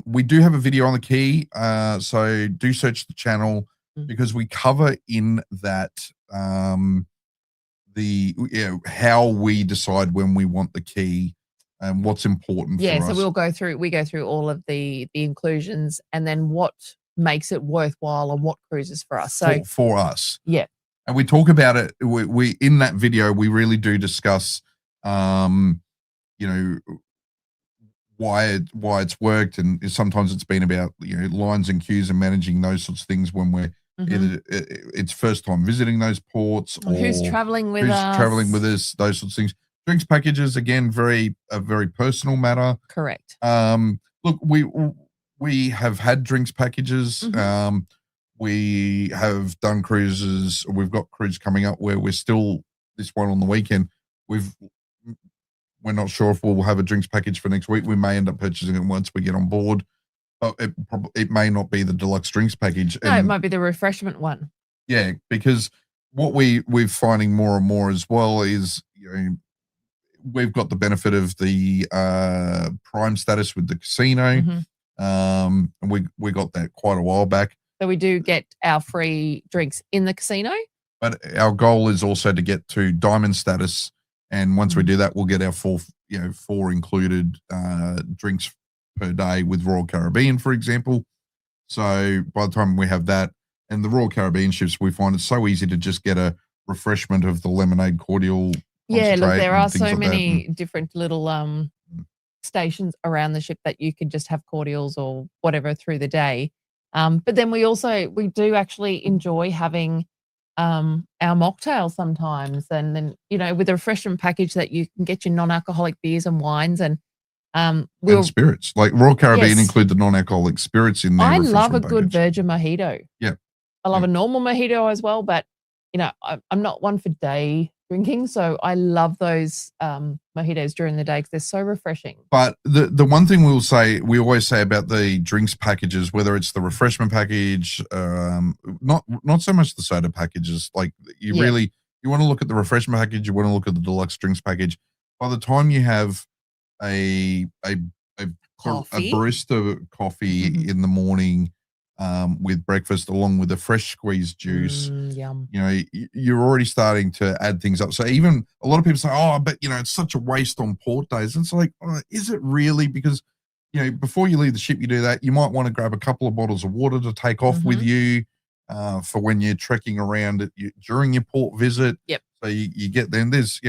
We do have a video on the key, so do search the channel because we cover in that how we decide when we want the key and what's important for us. So we go through all of the inclusions and then what makes it worthwhile and what cruises for us. So for us. Yeah. And we talk about it. We in that video, we really do discuss why it's worked, and sometimes it's been about lines and queues and managing those sorts of things when we're either it's first time visiting those ports or who's traveling with us, those sorts of things. Drinks packages, again, a very personal matter. Correct. Look, we have had drinks packages. We have done cruises. We've got cruise coming up where we're still this one on the weekend. We're not sure if we'll have a drinks package for next week. We may end up purchasing it once we get on board. But it may not be the deluxe drinks package. No, it might be the refreshment one. Yeah, because what we're finding more and more as well is we've got the benefit of the prime status with the casino. And we got that quite a while back. So we do get our free drinks in the casino. But our goal is also to get to diamond status. And once we do that, we'll get our four included drinks per day with Royal Caribbean, for example. So by the time we have that, and the Royal Caribbean ships, we find it's so easy to just get a refreshment of the lemonade cordial. Yeah, look, there are so many different little stations around the ship that you can just have cordials or whatever through the day. But then we do actually enjoy having our mocktail sometimes, and then with a refreshment package that you can get your non-alcoholic beers and wines and spirits. Like Royal Caribbean include the non-alcoholic spirits in there. I love a good virgin mojito. Yeah, I love a normal mojito as well, but I'm not one for day drinking, so I love those mojitos during the day because they're so refreshing. But the one thing we always say about the drinks packages, whether it's the refreshment package, not so much the soda packages, like you want to look at the refreshment package, you want to look at the deluxe drinks package. By the time you have a barista coffee in the morning with breakfast along with a fresh squeezed juice, yum. You're already starting to add things up. So even a lot of people say, but it's such a waste on port days. And it's like, is it really? Because before you leave the ship, you do that. You might want to grab a couple of bottles of water to take off with you for when you're trekking around during your port visit. Yep. So you get there, and there's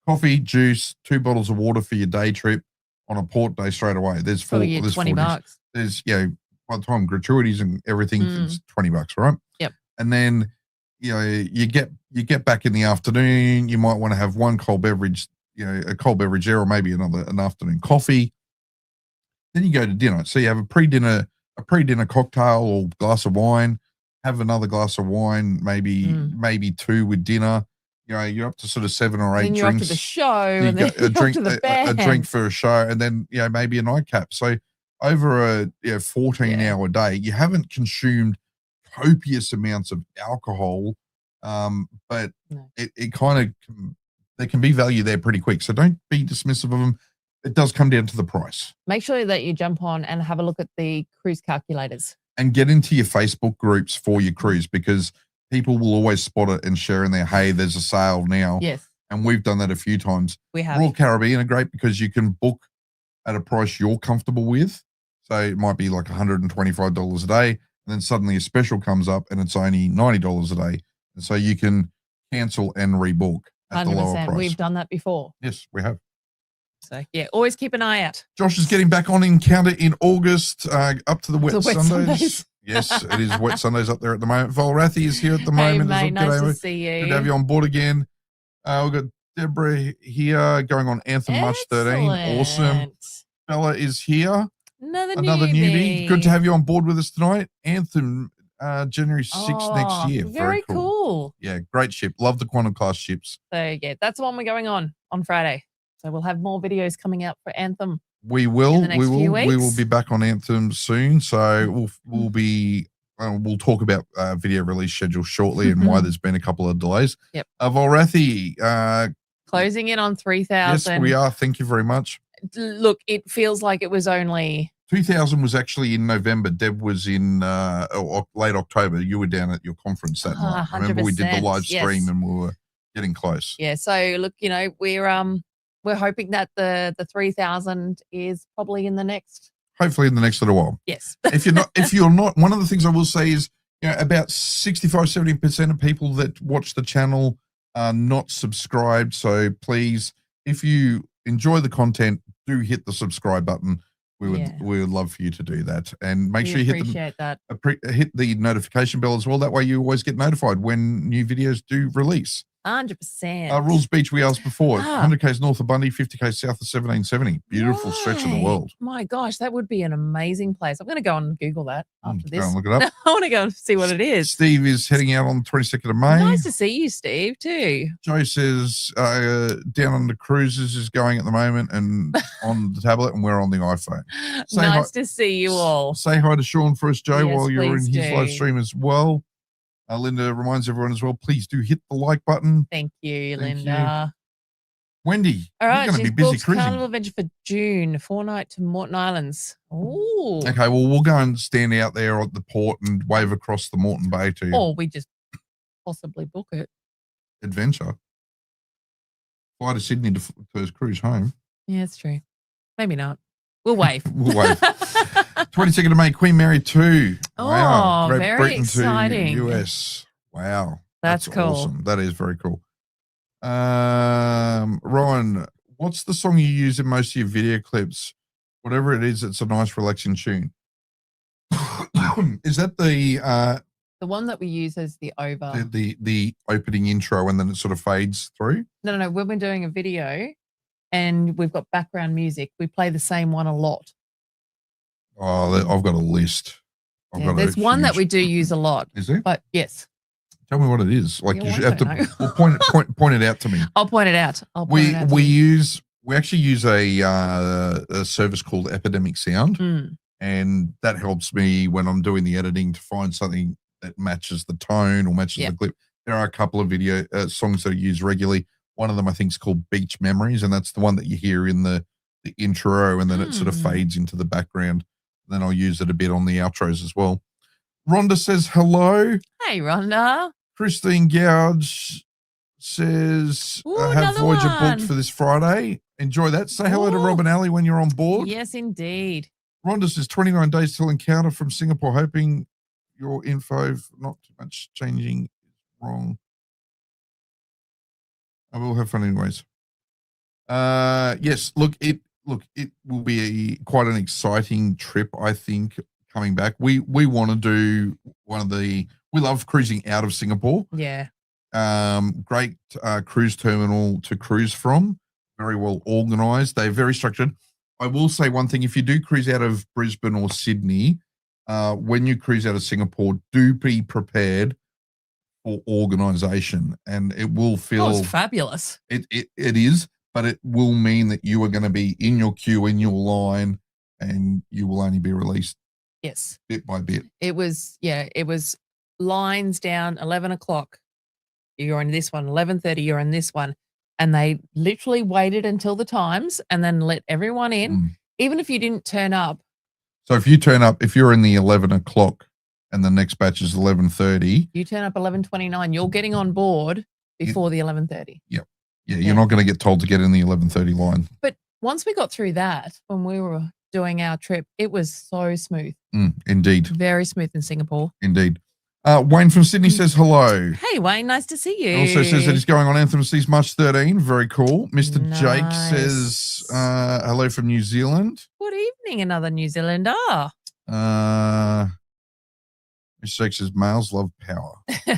coffee, juice, 2 bottles of water for your day trip on a port day straight away. There's $20. There's by the time gratuities and everything, it's $20, right? Yep. And then you get back in the afternoon. You might want to have one cold beverage, a cold beverage there, or maybe an afternoon coffee. Then you go to dinner. So you have a pre-dinner cocktail or glass of wine. Have another glass of wine, maybe 2 with dinner. You're up to sort of 7 or 8 then drinks. You're up to the show, and then a drink, to the band. a drink for a show, and then maybe a nightcap. So over a 14-hour day, you haven't consumed copious amounts of alcohol, but it kind of there can be value there pretty quick. So don't be dismissive of them. It does come down to the price. Make sure that you jump on and have a look at the cruise calculators. And get into your Facebook groups for your cruise, because people will always spot it and share in there, hey, there's a sale now. Yes. And we've done that a few times. We have. Royal Caribbean are great because you can book at a price you're comfortable with. So it might be like $125 a day. And then suddenly a special comes up and it's only $90 a day. And so you can cancel and rebook at 100%. the lower price. We've done that before. Yes, we have. So, always keep an eye out. Josh is getting back on Encounter in August, up to the wet Sundays. Yes, it is wet Sundays up there at the moment. Volrathi is here at the moment. Hey, mate, nice to Good see you. Good to have you on board again. We've got Deborah here, going on Anthem March 13. Awesome. Excellent. Bella is here. Another newbie. Good to have you on board with us tonight. Anthem, January 6th next Oh, year. Very cool. Yeah, great ship. Love the Quantum class ships. So yeah, that's the one we're going on Friday. So we'll have more videos coming out for Anthem. We will. In the next few We will weeks. be back on Anthem soon. So we'll talk about video release schedule shortly and why there's been a couple of delays. Yep. Volrathi, Closing in on 3,000. yes, we are. Thank you very much. Look, it feels like it was only 2000 was actually in November. Deb was in late October. You were down at your conference that night. Remember, we did the 100%, live stream yes. and we were getting close. Yeah. So look, we're hoping that the 3,000 is probably in the next. Hopefully in the next little while. Yes. If you're not, one of the things I will say is, about 65-70% of people that watch the channel are not subscribed. So please, if you enjoy the content, do hit the subscribe button. We would love for you to do that, and make sure you appreciate that. hit the notification bell as well. That way you always get notified when new videos do release. 100%. Rules Beach, we asked before. Ah. 100 k's north of Bundy, 50 k's south of 1770. Beautiful stretch of the Right. world. My gosh, that would be an amazing place. I'm going to go and Google that after Go this. and look it up. I want to go and see what it is. Steve is heading out on the 22nd of May. Nice to see you, Steve, too. Joe says down on the cruises is going at the moment and on the tablet, and we're on the iPhone. Say Nice to see you all. Say hi to Sean for us, Joe, Yes, while you're in please his live do. stream as well. Linda reminds everyone as well, please do hit the like button. Thank you, Thank Linda. Wendy, All right, you're going to she's be busy booked cruising. Carnival Adventure for June, 4-night to Morton Islands. Ooh. Okay, well, we'll go and stand out there at the port and wave across the Moreton Bay to Or we just possibly book it. adventure. Fly to Sydney to first cruise home. Yeah, it's true. Maybe not. We'll wave. We'll wave. 22nd of May, Queen Mary 2. Oh, Great very Britain exciting. to US. Wow. That's cool. Awesome. That is very cool. Ryan, what's the song you use in most of your video clips? Whatever it is, it's a nice relaxing tune. Is that the one that we use as the over. the opening intro and then it sort of fades through? No. When we're doing a video and we've got background music, we play the same one a lot. Oh, I've got a list. There's one that we do use a lot. Is there? But yes. Tell me what it is. Like Yeah, you well, should I have to don't well, point it out to me. I'll point it out. We actually use a service called Epidemic Sound, and that helps me when I'm doing the editing to find something that matches the tone or matches the clip. There are a couple of video songs that I use regularly. One of them I think is called Beach Memories, and that's the one that you hear in the intro, and then it sort of fades into the background. Then I'll use it a bit on the outros as well. Rhonda says hello. Hey, Rhonda. Christine Gouge says, Ooh, I have another Voyager one. booked for this Friday. Enjoy that. Say hello to Ooh. Rob and Ali when you're on board. Yes, indeed. Rhonda says 29 days till encounter from Singapore, hoping your info, not too much changing, is wrong. I will have fun anyways. Yes, look, it will be quite an exciting trip, I think, coming back. We want to do we love cruising out of Singapore. Yeah. Great cruise terminal to cruise from, very well organized. They're very structured. I will say one thing, if you do cruise out of Brisbane or Sydney, when you cruise out of Singapore, do be prepared for organization, and it will feel it's fabulous. It is, but it will mean that you are going to be in your queue, in your line, and you will only be released bit by bit. It was lines down 11 o'clock. You're in this one, 11:30, you're in this one. And they literally waited until the times and then let everyone in, even if you didn't turn up. So if you turn up, if you're in the 11 o'clock and the next batch is 11:30. You turn up 11:29, you're getting on board before the 11:30. Yep. Yeah, you're not going to get told to get in the 11:30 line. But once we got through that, when we were doing our trip, it was so smooth. Indeed. Very smooth in Singapore. Indeed. Wayne from Sydney says hello. Hey, Wayne, nice to see you. Also says that he's going on Anthem Seas March 13. Very cool. Mr. Jake Nice. says hello from New Zealand. Good evening, another New Zealander. Mr. Jake says males love power.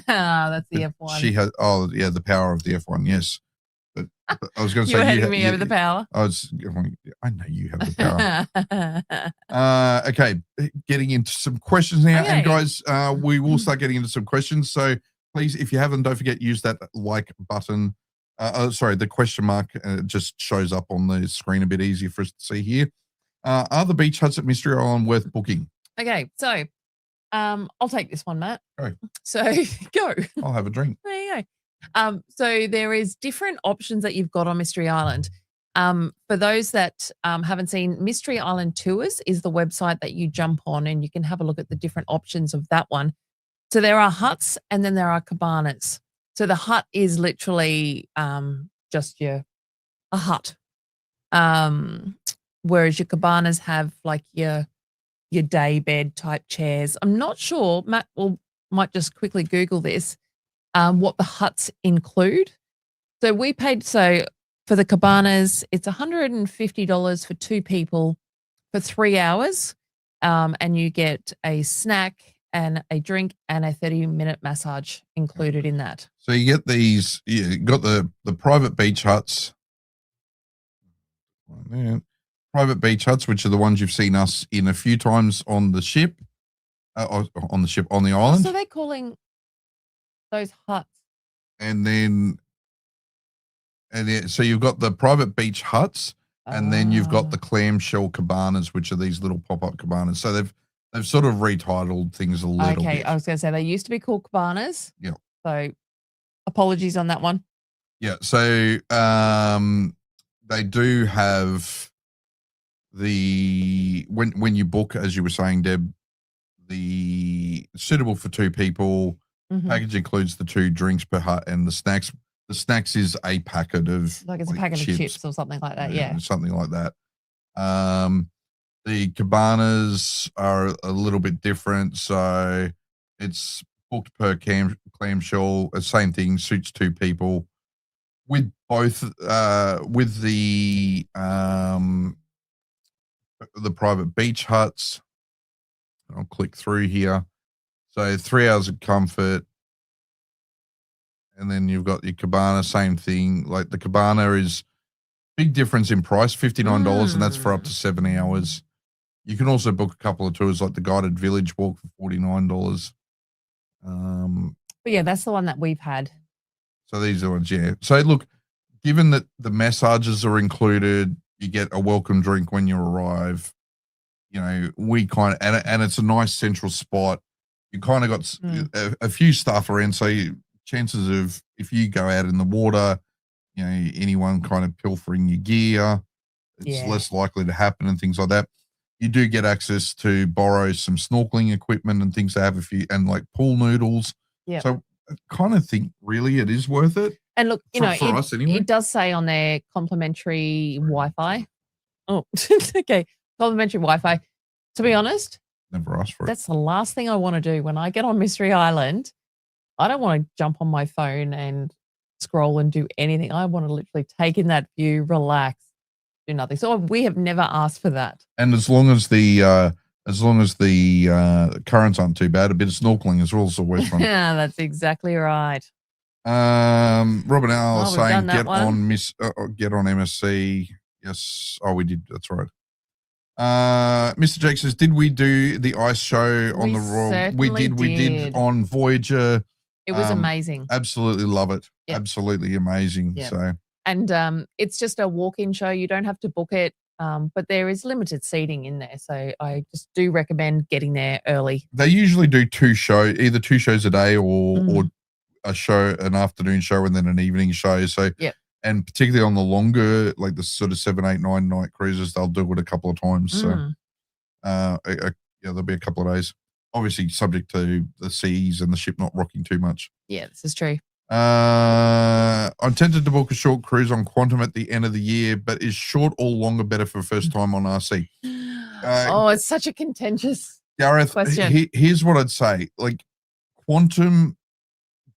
That's the F1. She has, the power of the F1, yes. But I was going to You were say handing me over the power. I know you have the power. Okay, getting into some questions now, and Okay. guys, we will start getting into some questions. So please, if you haven't, don't forget use that like button. Sorry, the question mark just shows up on the screen a bit easier for us to see here. Are the beach huts at Mystery Island worth booking? Okay, so I'll take this one, Matt. Go. So go. I'll have a drink. There you go. So there is different options that you've got on Mystery Island. For those that haven't seen, Mystery Island Tours is the website that you jump on, and you can have a look at the different options of that one. So there are huts and then there are cabanas. So the hut is literally just a hut. Whereas your cabanas have like your day bed type chairs. I'm not sure, Matt might just quickly Google this, what the huts include. So we paid, for the cabanas, it's $150 for 2 people for 3 hours. And you get a snack and a drink and a 30-minute massage included in that. So you get these, you got the private beach huts. Private beach huts, which are the ones you've seen us in a few times on the ship, on the island. So they're calling those huts. And then, so you've got the private beach huts, and then you've got the clamshell cabanas, which are these little pop-up cabanas. So they've sort of retitled things a little bit. I was going to say they used to be called cabanas. Yeah. So apologies on that one. Yeah. So they do have when you book, as you were saying, Deb, the suitable for 2 people package includes the 2 drinks per hut and the snacks. The snacks is a packet of like it's a packet of chips or something like that. Yeah. Something like that. The cabanas are a little bit different. So it's booked per clamshell. Same thing, suits 2 people. With both, with the private beach huts, I'll click through here. So 3 hours of comfort. And then you've got your cabana, same thing. Like the cabana is big difference in price, $59, and that's for up to 7 hours. You can also book a couple of tours like the guided village walk for $49. But yeah, that's the one that we've had. So these are the ones, yeah. So look, given that the massages are included, you get a welcome drink when you arrive. You know, we kind of, and it's a nice central spot. You kind of got a few stuff around, so chances of if you go out in the water, you know, anyone kind of pilfering your gear, it's less likely to happen and things like that. You do get access to borrow some snorkeling equipment and things to have and like pool noodles. Yeah. So I kind of think really it is worth it. And look, for us anyway. It does say on there complimentary Wi-Fi. Oh, okay. Complimentary Wi-Fi. To be honest, never asked for it. That's the last thing I want to do when I get on Mystery Island. I don't want to jump on my phone and scroll and do anything. I want to literally take in that view, relax, do nothing. So we have never asked for that. And as long as the currents aren't too bad, a bit of snorkeling is also always fun. Yeah, that's exactly right. Robin Al is saying get on MSC. Yes. Oh, we did. That's right. Mr. Jake says, did we do the ice show on the Royal? We did on Voyager. It was amazing. Absolutely love it. Yep. Absolutely amazing. Yep. So, and it's just a walk-in show. You don't have to book it, but there is limited seating in there. So I just do recommend getting there early. They usually do either 2 shows a day or a show, an afternoon show, and then an evening show. So, and particularly on the longer, like the sort of 7, 8, 9 night cruises, they'll do it a couple of times. So, there'll be a couple of days. Obviously, subject to the seas and the ship not rocking too much. Yeah, this is true. I'm tempted to book a short cruise on Quantum at the end of the year, but is short or longer better for first time on RC? It's such a contentious Gareth, question. Here's what I'd say. Like Quantum,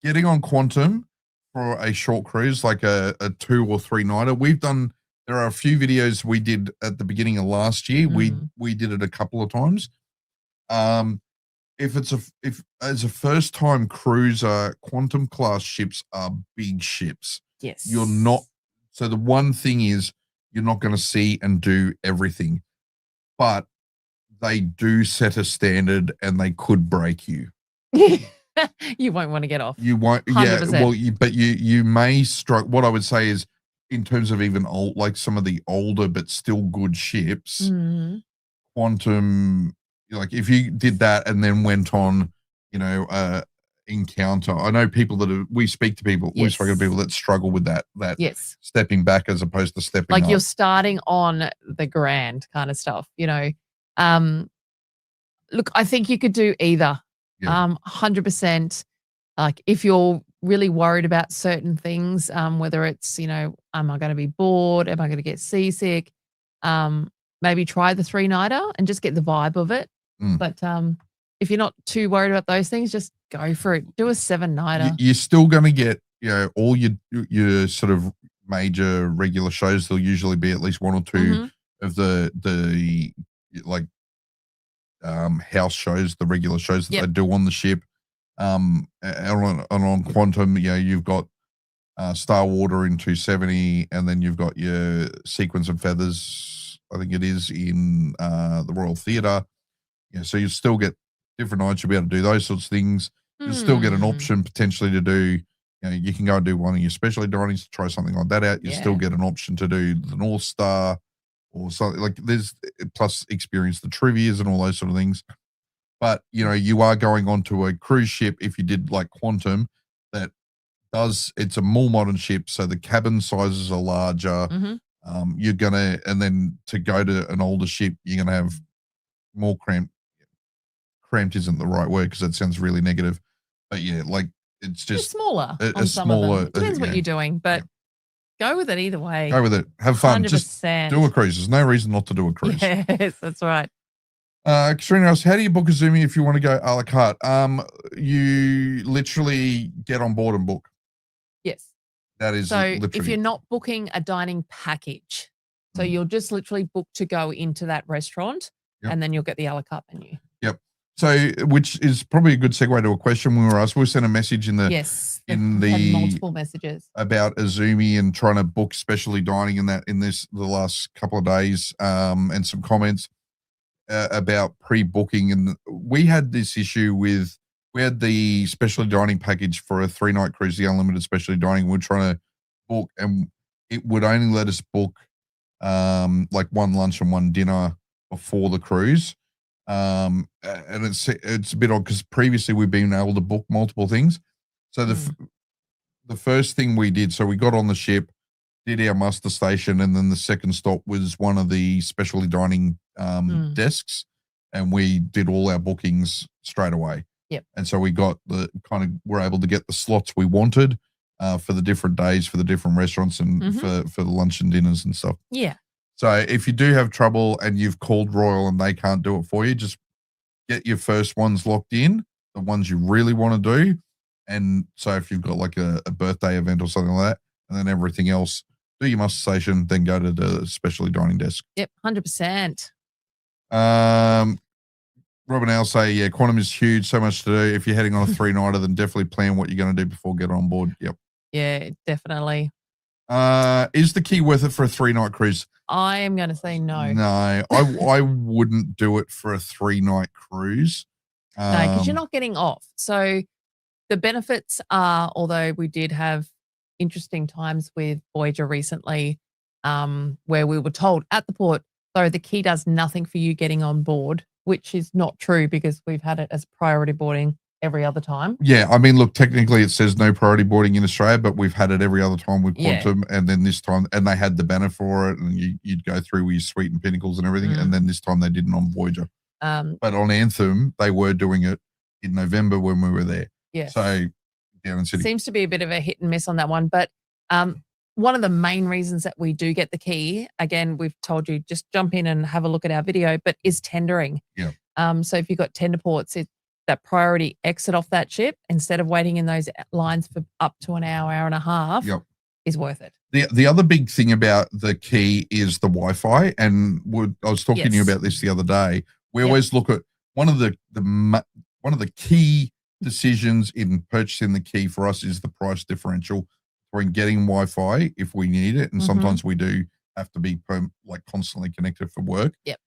getting on Quantum for a short cruise, like a 2 or 3 nighter. There are a few videos we did at the beginning of last year. We did it a couple of times. If as a first time cruiser, Quantum class ships are big ships. Yes. You're not So the one thing is you're not going to see and do everything, but they do set a standard and they could break you. You won't want to get off. You won't. 100%. Yeah. Well, you may struggle. What I would say is, in terms of even old, like some of the older but still good ships, Mhm. Quantum, like if you did that and then went on, Encounter. I know people we speak to people, we speak to people that struggle with that Yes. stepping back as opposed to stepping Like up. you're starting on the grand kind of stuff, Look, I think you could do either. Yeah. 100%. Like if you're really worried about certain things, whether it's, am I going to be bored? Am I going to get seasick? Maybe try the 3-nighter and just get the vibe of it. Mm. But if you're not too worried about those things, just go for it. Do a 7-nighter. You're still going to get, all your sort of major regular shows. There'll usually be at least one or two of the like house shows, the regular shows that they do on the ship. And on Quantum, you've got Star Water in 270, and then you've got your Sequins and Feathers, I think it is, in the Royal Theatre. Yeah, so you still get different nights. You'll be able to do those sorts of things. You'll still get an option potentially to do, you can go and do one of your specialty dinings to try something like that out. You still get an option to do the North Star or something like there's plus experience the trivias and all those sort of things. But, you are going onto a cruise ship if you did like Quantum it's a more modern ship. So the cabin sizes are larger. And then to go to an older ship, you're going to have more cramped. Cramped isn't the right word because that sounds really negative. But yeah, like it's just smaller. A smaller. Depends what you're doing, but go with it either way. Go with it. Have fun. 100%. Just do a cruise. There's no reason not to do a cruise. Yes, that's right. Katrina asks, how do you book a Zoomy if you want to go a la carte? You literally get on board and book. Yes. That is so literally. If you're not booking a dining package, so you'll just literally book to go into that restaurant and then you'll get the a la carte menu. Yep. So, which is probably a good segue to a question we were asked. We sent a message in the had multiple messages about a Zoomy and trying to book specialty dining in the last couple of days, and some comments about pre-booking. And we had this issue with, we had the specialty dining package for a 3-night cruise, the unlimited specialty dining. We're trying to book and it would only let us book like one lunch and one dinner before the cruise. And it's a bit odd because previously we've been able to book multiple things. So the first thing we did, so we got on the ship, did our muster station, and then the second stop was one of the specialty dining desks, and we did all our bookings straight away. Yep. And so we got we're able to get the slots we wanted for the different days, for the different restaurants, and for the lunch and dinners and stuff. Yeah. So if you do have trouble and you've called Royal and they can't do it for you, just get your first ones locked in, the ones you really want to do. And so if you've got like a birthday event or something like that, and then everything else, do your muster station, then go to the specialty dining desk. Yep, 100%. Robin L say, yeah, Quantum is huge, so much to do. If you're heading on a 3-nighter, then definitely plan what you're going to do before getting on board. Yep. Yeah, definitely. Is the key worth it for a 3-night cruise? I am going to say no. No, I wouldn't do it for a 3-night cruise. No, because you're not getting off. So the benefits are, although we did have interesting times with Voyager recently, where we were told at the port, so the key does nothing for you getting on board, which is not true because we've had it as priority boarding every other time. Yeah, I mean, look, technically it says no priority boarding in Australia, but we've had it every other time with Quantum, and then this time, and they had the banner for it, and you'd go through with your suite and pinnacles and everything, and then this time they didn't on Voyager. But on Anthem, they were doing it in November when we were there. Yeah. So down in City. Seems to be a bit of a hit and miss on that one, but one of the main reasons that we do get the key, again, we've told you, just jump in and have a look at our video, but is tendering. Yeah. So if you've got tender ports, it's that priority exit off that ship instead of waiting in those lines for up to an hour, hour and a half, is worth it. The other big thing about the key is the Wi-Fi, and I was talking to you about this the other day. We always look at one of the key decisions in purchasing the key for us is the price differential between getting Wi-Fi if we need it, and Mhm. sometimes we do have to be constantly connected for work. Yep.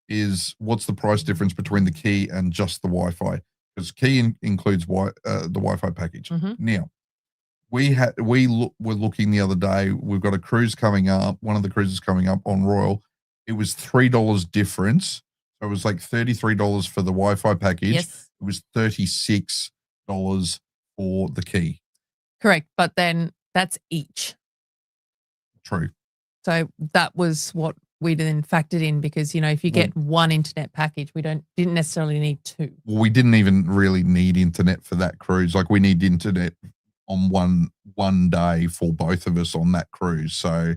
Is what's the price difference between the key and just the Wi-Fi? Because key includes the Wi-Fi package. Mhm. Now, we're looking the other day. We've got a cruise coming up. One of the cruises coming up on Royal. It was $3 difference. So it was like $33 for the Wi-Fi package. Yes. It was $36 for the key. Correct. But then that's each. True. So that was what we then factored in because, if you get one internet package, we didn't necessarily need two. Well, we didn't even really need internet for that cruise. Like we need internet on one day for both of us on that cruise. So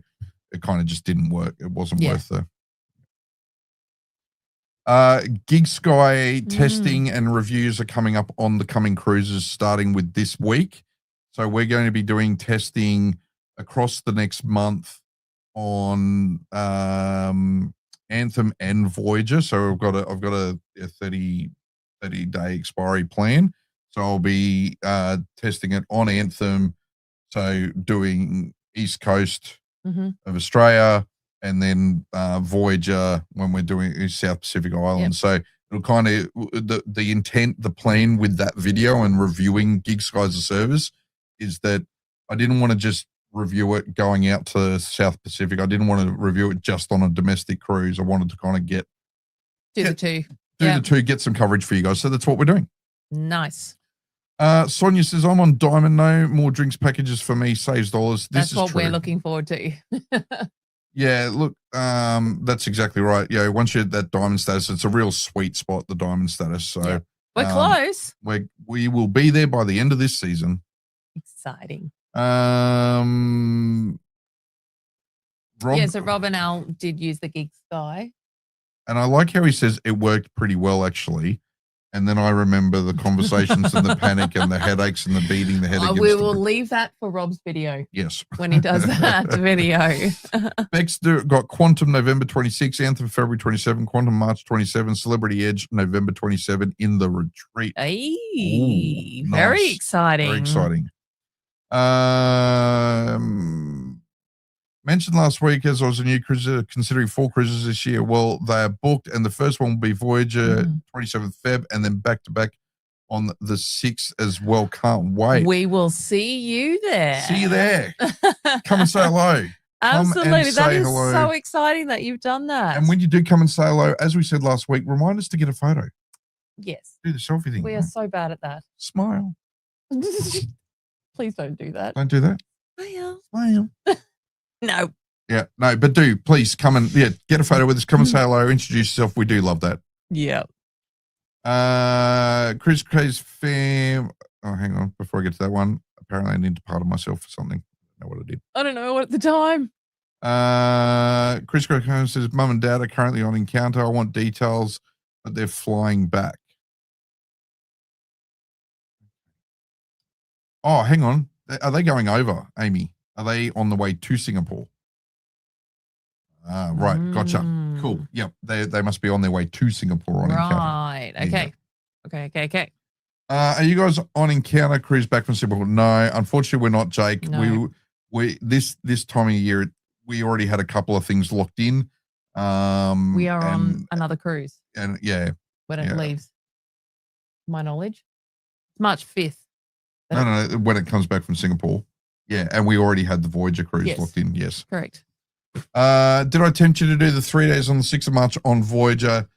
it kind of just didn't work. It wasn't worth the Gig Sky testing and reviews are coming up on the coming cruises starting with this week. So we're going to be doing testing across the next month on Anthem and Voyager. So I've got a 30-day expiry plan. So I'll be testing it on Anthem. So doing East Coast of Australia, and then Voyager when we're doing South Pacific Islands. So it'll kind of the intent, the plan with that video and reviewing Gig Sky as a service is that I didn't want to just review it going out to South Pacific. I didn't want to review it just on a domestic cruise. I wanted to kind of do the two, get some coverage for you guys. So that's what we're doing. Nice. Sonia says, I'm on Diamond. No more drinks packages for me. Saves dollars. That's what we're looking forward to. Yeah, look, that's exactly right. Yeah, once you're at that Diamond status, it's a real sweet spot, the Diamond status. So we're close. We will be there by the end of this season. Exciting. Rob, so Rob and Al did use the Gig Sky. And I like how he says it worked pretty well, actually. And then I remember the conversations and the panic and the headaches and the beating the head against we will leave that for Rob's video. Yes. When he does that video. Bex got Quantum November 26, Anthem February 27, Quantum March 27, Celebrity Edge November 27 in the retreat. Hey, Ooh, very nice. exciting. Very exciting. Mentioned last week as I was a new cruiser considering 4 cruises this year. Well, they are booked, and the first one will be Voyager 27th Feb, and then back to back on the 6th as well. Can't wait. We will see you there. See you there. Come and say hello. Absolutely. That is hello. so exciting that you've done that. And when you do come and say hello, as we said last week, remind us to get a photo. Yes. Do the selfie thing. We are so bad at that. Smile. Please don't do that. Don't do that. Smile. No. Yeah, no, but do please come and get a photo with us. Come and say hello. Introduce yourself. We do love that. Yeah. Chris Craze fam. Oh, hang on. Before I get to that one, apparently I need to pardon myself for something. I don't know what I did. I don't know at the time. Chris Craze says, Mum and Dad are currently on Encounter. I want details, but they're flying back. Oh, hang on. Are they going over, Amy? Are they on the way to Singapore? Right. Gotcha. Cool. Yep. They must be on their way to Singapore on Encounter. Right. Okay. Yeah. Okay. Are you guys on Encounter cruise back from Singapore? No, unfortunately, we're not, Jake. No. We this time of year, we already had a couple of things locked in. We are on another cruise. And when it leaves. My knowledge. March 5th. No, when it comes back from Singapore. Yeah, and we already had the Voyager cruise locked in. Yes. Correct. Did I tempt you to do the 3 days on the 6th of March on Voyager?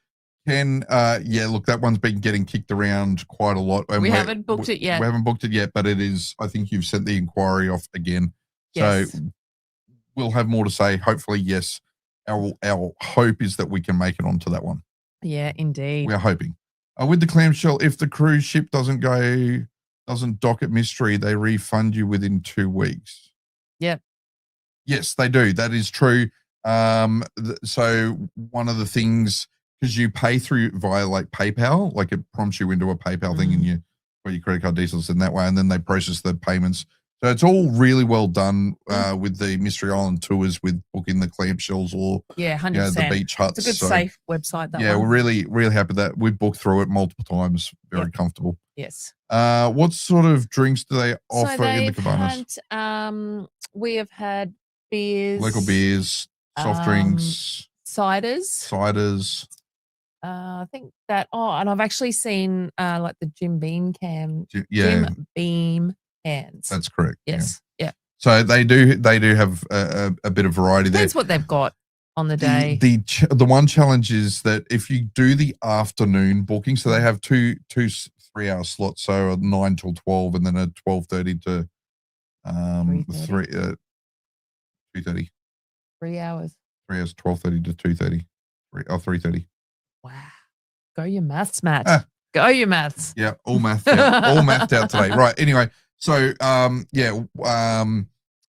Ken, look, that one's been getting kicked around quite a lot. And we haven't booked it yet. We haven't booked it yet, but it is, I think you've sent the inquiry off again. Yes. So we'll have more to say. Hopefully, yes. Our hope is that we can make it onto that one. Yeah, indeed. We're hoping. With the clamshell, if the cruise ship doesn't dock at Mystery, they refund you within 2 weeks. Yep. Yes, they do. That is true. So one of the things, because you pay via like PayPal, like it prompts you into a PayPal thing and you put your credit card details in that way, and then they process the payments So it's all really well done with the Mystery Island tours, with booking the clamshells or Yeah, 100%. the beach huts. It's a good, So, safe website, that yeah, one. we're really happy that we've booked through it multiple times. Very comfortable. Yes. What sort of drinks do they offer So in the cabanas? We have had beers. Local beers, soft drinks, ciders. I think that. Oh, and I've actually seen like the Jim Beam cans. That's correct. Yes. Yeah. So they do have a bit of variety there. Depends what they've got on the day. The one challenge is that if you do the afternoon booking, so they have two 3-hour slots, so a 9 till 12, and then a 12:30 to 2:30. 3 hours. 3 hours, 12:30 to 2:30, 3:30. Wow. Go your maths, Matt. Go your maths. Yeah, all mathed out. All mathed out today. Right. Anyway, so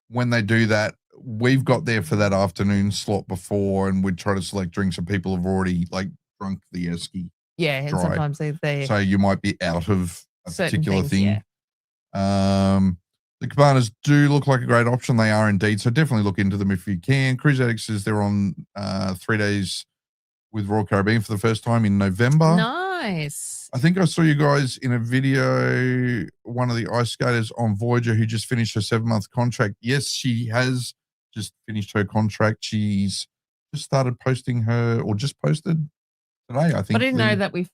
when they do that, we've got there for that afternoon slot before, and we'd try to select drinks, and people have already like drunk the esky. Yeah, and dry. sometimes they So you might be out of a certain particular things, thing. yeah. The cabanas do look like a great option. They are indeed. So definitely look into them if you can. Cruise Addicts says they're on 3 days with Royal Caribbean for the first time in November. Nice. I think I saw you guys in a video, one of the ice skaters on Voyager who just finished her 7-month contract. Yes, she has just finished her contract. She's just started posting or just posted today, I think. But I didn't know that we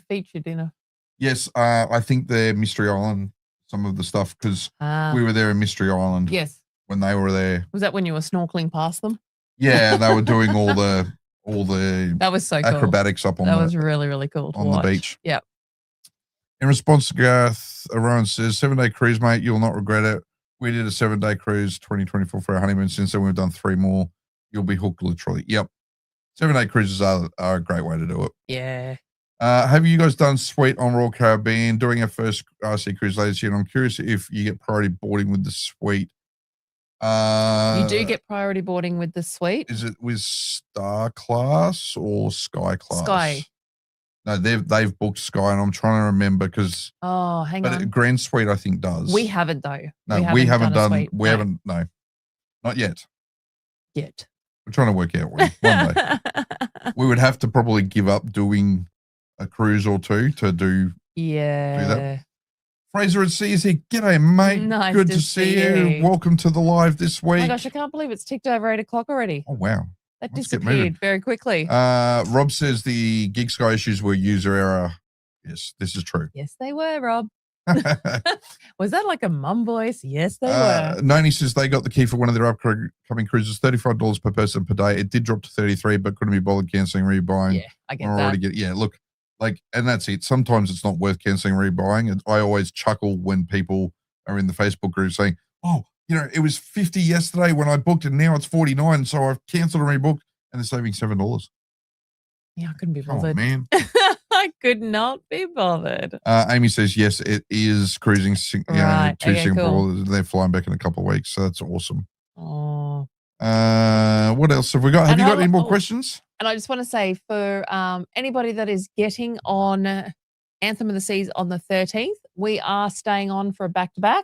featured in a. Yes, I think the Mystery Island, some of the stuff, because we were there in Mystery Island. Yes. When they were there. Was that when you were snorkeling past them? Yeah, they were doing all the that was so cool. Acrobatics up on that was really, really cool to watch. The beach. Yep. In response to Gareth, Rowan says, 7-day cruise, mate, you'll not regret it. We did a 7-day cruise 2024 for our honeymoon. Since then, we've done 3 more. You'll be hooked, literally. Yep. 7-day cruises are a great way to do it. Yeah. Have you guys done suite on Royal Caribbean? Doing our first RC cruise latest year, and I'm curious if you get priority boarding with the suite. You do get priority boarding with the suite. Is it with Star Class or Sky Class? Sky. No, they've booked Sky, and I'm trying to remember because. Oh, hang on. But Grand Suite, I think, does. We haven't though. No, we haven't done. We no. haven't. No, not yet. Yet. We're trying to work out one day. We would have to probably give up doing a cruise or two to do. Yeah. Do that. Fraser at Sea is here. G'day, mate. Nice Good to see you. Welcome to the live this week. Oh my gosh, I can't believe it's ticked over 8 o'clock already. Oh, wow. That Let's get moving. disappeared very quickly. Rob says the Gig Sky issues were user error. Yes, this is true. Yes, they were, Rob. Was that like a mum voice? Yes, they were. Noni says they got the key for one of their upcoming cruises, $35 per person per day. It did drop to $33, but couldn't be bothered cancelling, rebuying. Yeah, I get that. Yeah, look, and that's it. Sometimes it's not worth cancelling, rebuying. And I always chuckle when people are in the Facebook group saying, oh, it was 50 yesterday when I booked and now it's 49. So I've cancelled and rebooked and they're saving $7. Yeah, I couldn't be bothered. Oh, man. I could not be bothered. Amy says, yes, it is cruising to Singapore. Cool. They're flying back in a couple of weeks. So that's awesome. Oh. What else have we got? Have you got any more questions? And I just want to say for anybody that is getting on Anthem of the Seas on the 13th, we are staying on for a back-to-back.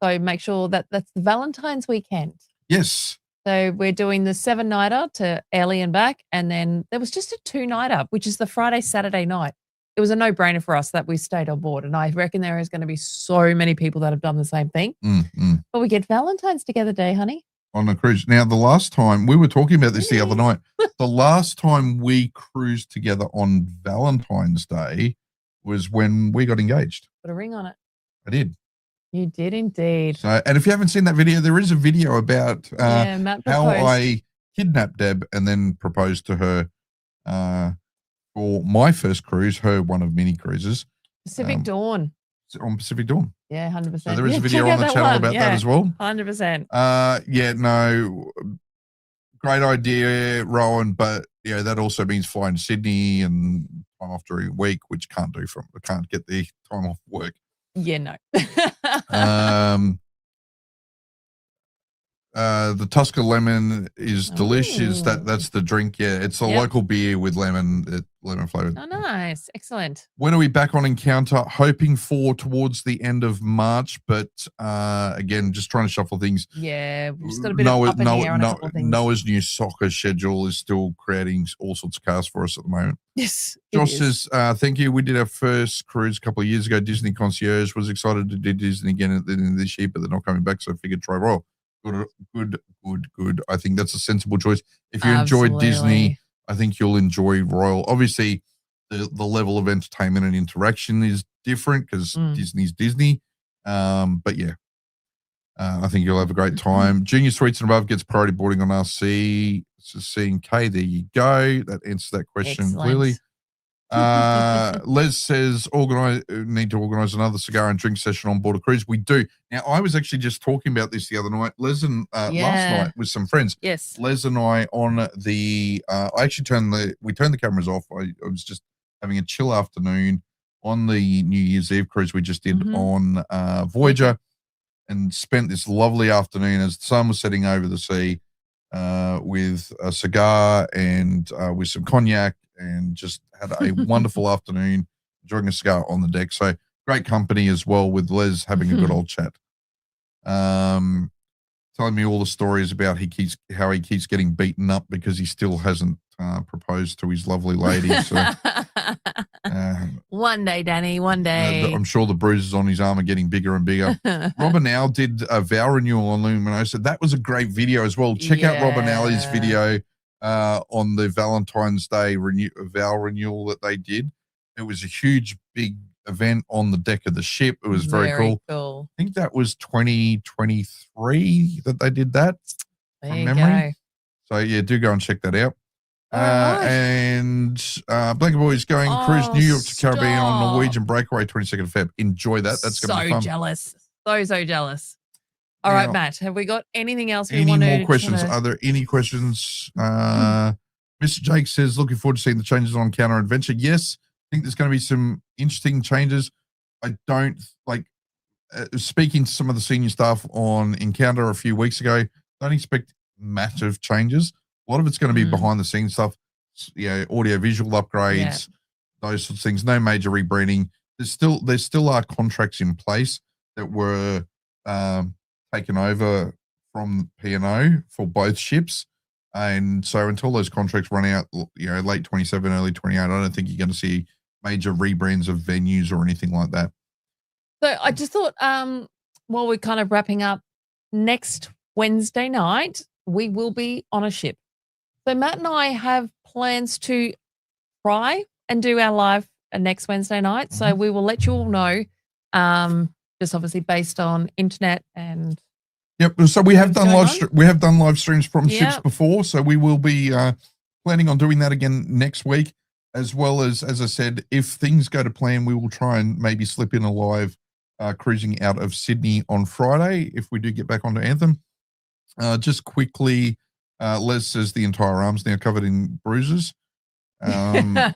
So make sure that's the Valentine's weekend. Yes. So we're doing the 7-nighter to Ellie and back. And then there was just a 2-nighter, which is the Friday, Saturday night. It was a no-brainer for us that we stayed on board. And I reckon there is going to be so many people that have done the same thing. But we get Valentine's together day, honey. On a cruise. Now, the last time, we were talking about this the other night. The last time we cruised together on Valentine's Day was when we got engaged. Put a ring on it. I did. You did indeed. So, and if you haven't seen that video, there is a video about how I kidnapped Deb and then proposed to her for my first cruise, one of many cruises. Pacific Dawn. On Pacific Dawn. Yeah, 100%. So there is a video on the channel about that as well. 100%. Great idea, Rowan, but that also means flying to Sydney and time off during a week, which can't get the time off work. Yeah, no. The Tusker lemon is delicious. Ooh. That's the drink. Yeah, it's a Yep. local beer with lemon flavored. Oh, nice. Excellent. When are we back on Encounter? Hoping for towards the end of March, but again, just trying to shuffle things. Yeah, we've just got a bit of up in the air on a couple of things. Noah's new soccer schedule is still creating all sorts of chaos for us at the moment. Yes. Josh says, thank you. We did our first cruise a couple of years ago. Disney Concierge was excited to do Disney again at the end of this year, but they're not coming back, so I figured try Royal. Good. I think that's a sensible choice. If you enjoyed Disney, I think you'll enjoy Royal. Obviously, the level of entertainment and interaction is different because Disney's Disney. But yeah, I think you'll have a great time. Junior Suites and Above gets priority boarding on RC. So C&K, there you go. That answers that question clearly. Les says, need to organise another cigar and drink session on board a cruise. We do. Now, I was actually just talking about this the other night. Les and last night with some friends. Yes. Les and I on the I actually turned the cameras off. I was just having a chill afternoon on the New Year's Eve cruise we just did on Voyager, and spent this lovely afternoon as the sun was setting over the sea with a cigar and with some cognac, and just had a wonderful afternoon enjoying a cigar on the deck. So great company as well, with Les having a good old chat. Telling me all the stories about how he keeps getting beaten up because he still hasn't proposed to his lovely lady. So one day, Danny, one day. I'm sure the bruises on his arm are getting bigger and bigger. Robin Al did a vow renewal on Luminosa. That was a great video as well. Check out Robin Alley's video on the Valentine's Day vow renewal that they did. It was a huge, big event on the deck of the ship. It was very cool. I think that was 2023 that they did that from memory. So yeah, do go and check that out. And Blanket Boy's going cruise New York to Caribbean on Norwegian breakaway 22nd of Feb. Enjoy that. That's going to be fun. Jealous. So jealous. All right, Matt, have we got anything else any more questions? Are there any questions? Mr. Jake says, looking forward to seeing the changes on Counter Adventure. Yes, I think there's going to be some interesting changes. I don't speaking to some of the senior staff on Encounter a few weeks ago, don't expect massive changes. A lot of it's going to be behind the scenes stuff, audio visual upgrades, those sorts of things. No major rebranding. There still are contracts in place that were taken over from P&O for both ships. And so until those contracts run out, late 27, early 28, I don't think you're going to see major rebrands of venues or anything like that. So I just thought, while we're kind of wrapping up, next Wednesday night, we will be on a ship. So Matt and I have plans to try and do our live next Wednesday night. So we will let you all know, just obviously based on internet and. Yep. So we have done live streams from ships before. So we will be planning on doing that again next week, as well as I said, if things go to plan, we will try and maybe slip in a live cruising out of Sydney on Friday if we do get back onto Anthem. Just quickly, Les says the entire arm's now covered in bruises. Sorry.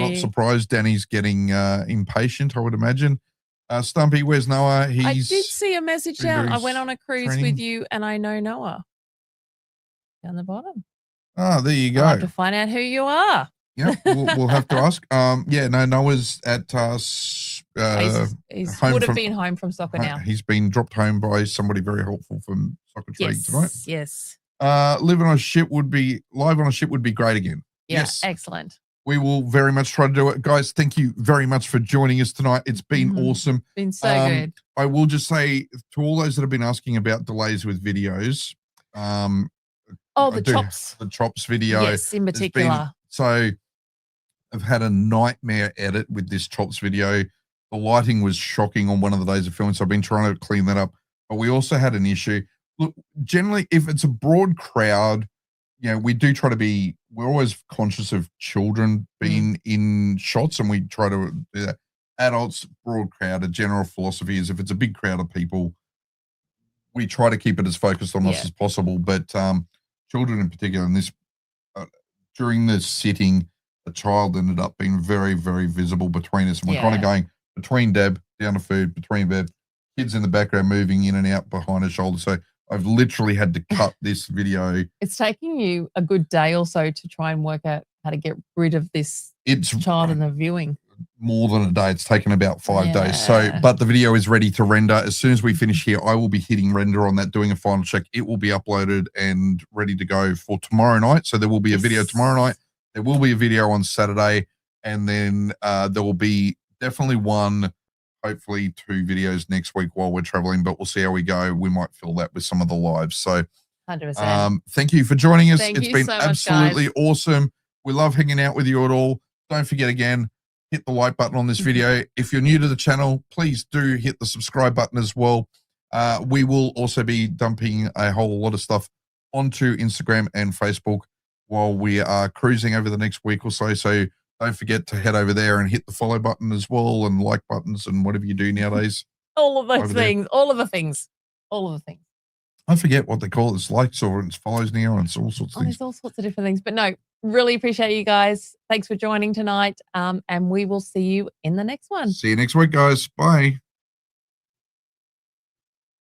Not surprised Danny's getting impatient, I would imagine. Stumpy, where's Noah? I did see a message down. I went on a cruise with you and I know Noah. Down the bottom. Oh, there you go. I'll have to find out who you are. Yeah, we'll have to ask. Noah's at he would have been home from soccer now. He's been dropped home by somebody very helpful from Soccer Trade tonight. Yes. Live on a ship would be great again. Yeah, yes. Excellent. We will very much try to do it. Guys, thank you very much for joining us tonight. It's been awesome. Been so good. I will just say to all those that have been asking about delays with videos. The chops video. Yes, in particular. So I've had a nightmare edit with this chops video. The lighting was shocking on one of the days of filming, so I've been trying to clean that up. But we also had an issue. Look, generally, if it's a broad crowd, we do try to be, we're always conscious of children being in shots, and we try to do that. Adults, broad crowd, a general philosophy is if it's a big crowd of people, we try to keep it as focused on us as possible. But children in particular, in this, during the sitting, a child ended up being very, very visible between us. And we're kind of going between Deb, down to food, between Deb, kids in the background moving in and out behind her shoulder. So I've literally had to cut this video. It's taking you a good day or so to try and work out how to get rid of this It's child in the viewing. more than a day. It's taken about 5 days. So, Yeah. but the video is ready to render. As soon as we finish here, I will be hitting render on that, doing a final check. It will be uploaded and ready to go for tomorrow night. So there will be a video tomorrow night. There will be a video on Saturday. And then there will be definitely one, hopefully 2 videos next week while we're traveling, but we'll see how we go. We might fill that with some of the lives. So 100%. thank you for joining us. Thank It's you been so much, absolutely guys. awesome. We love hanging out with you at all. Don't forget again, hit the like button on this video. If you're new to the channel, please do hit the subscribe button as well. We will also be dumping a whole lot of stuff onto Instagram and Facebook while we are cruising over the next week or so. So don't forget to head over there and hit the follow button as well, and like buttons and whatever you do nowadays. All of those over there. things. All of the things. All of the things. I forget what they call it. It's likes or it's follows now and it's all sorts of Oh, things. there's all sorts of different things. But no, really appreciate you guys. Thanks for joining tonight. And we will see you in the next one. See you next week, guys. Bye.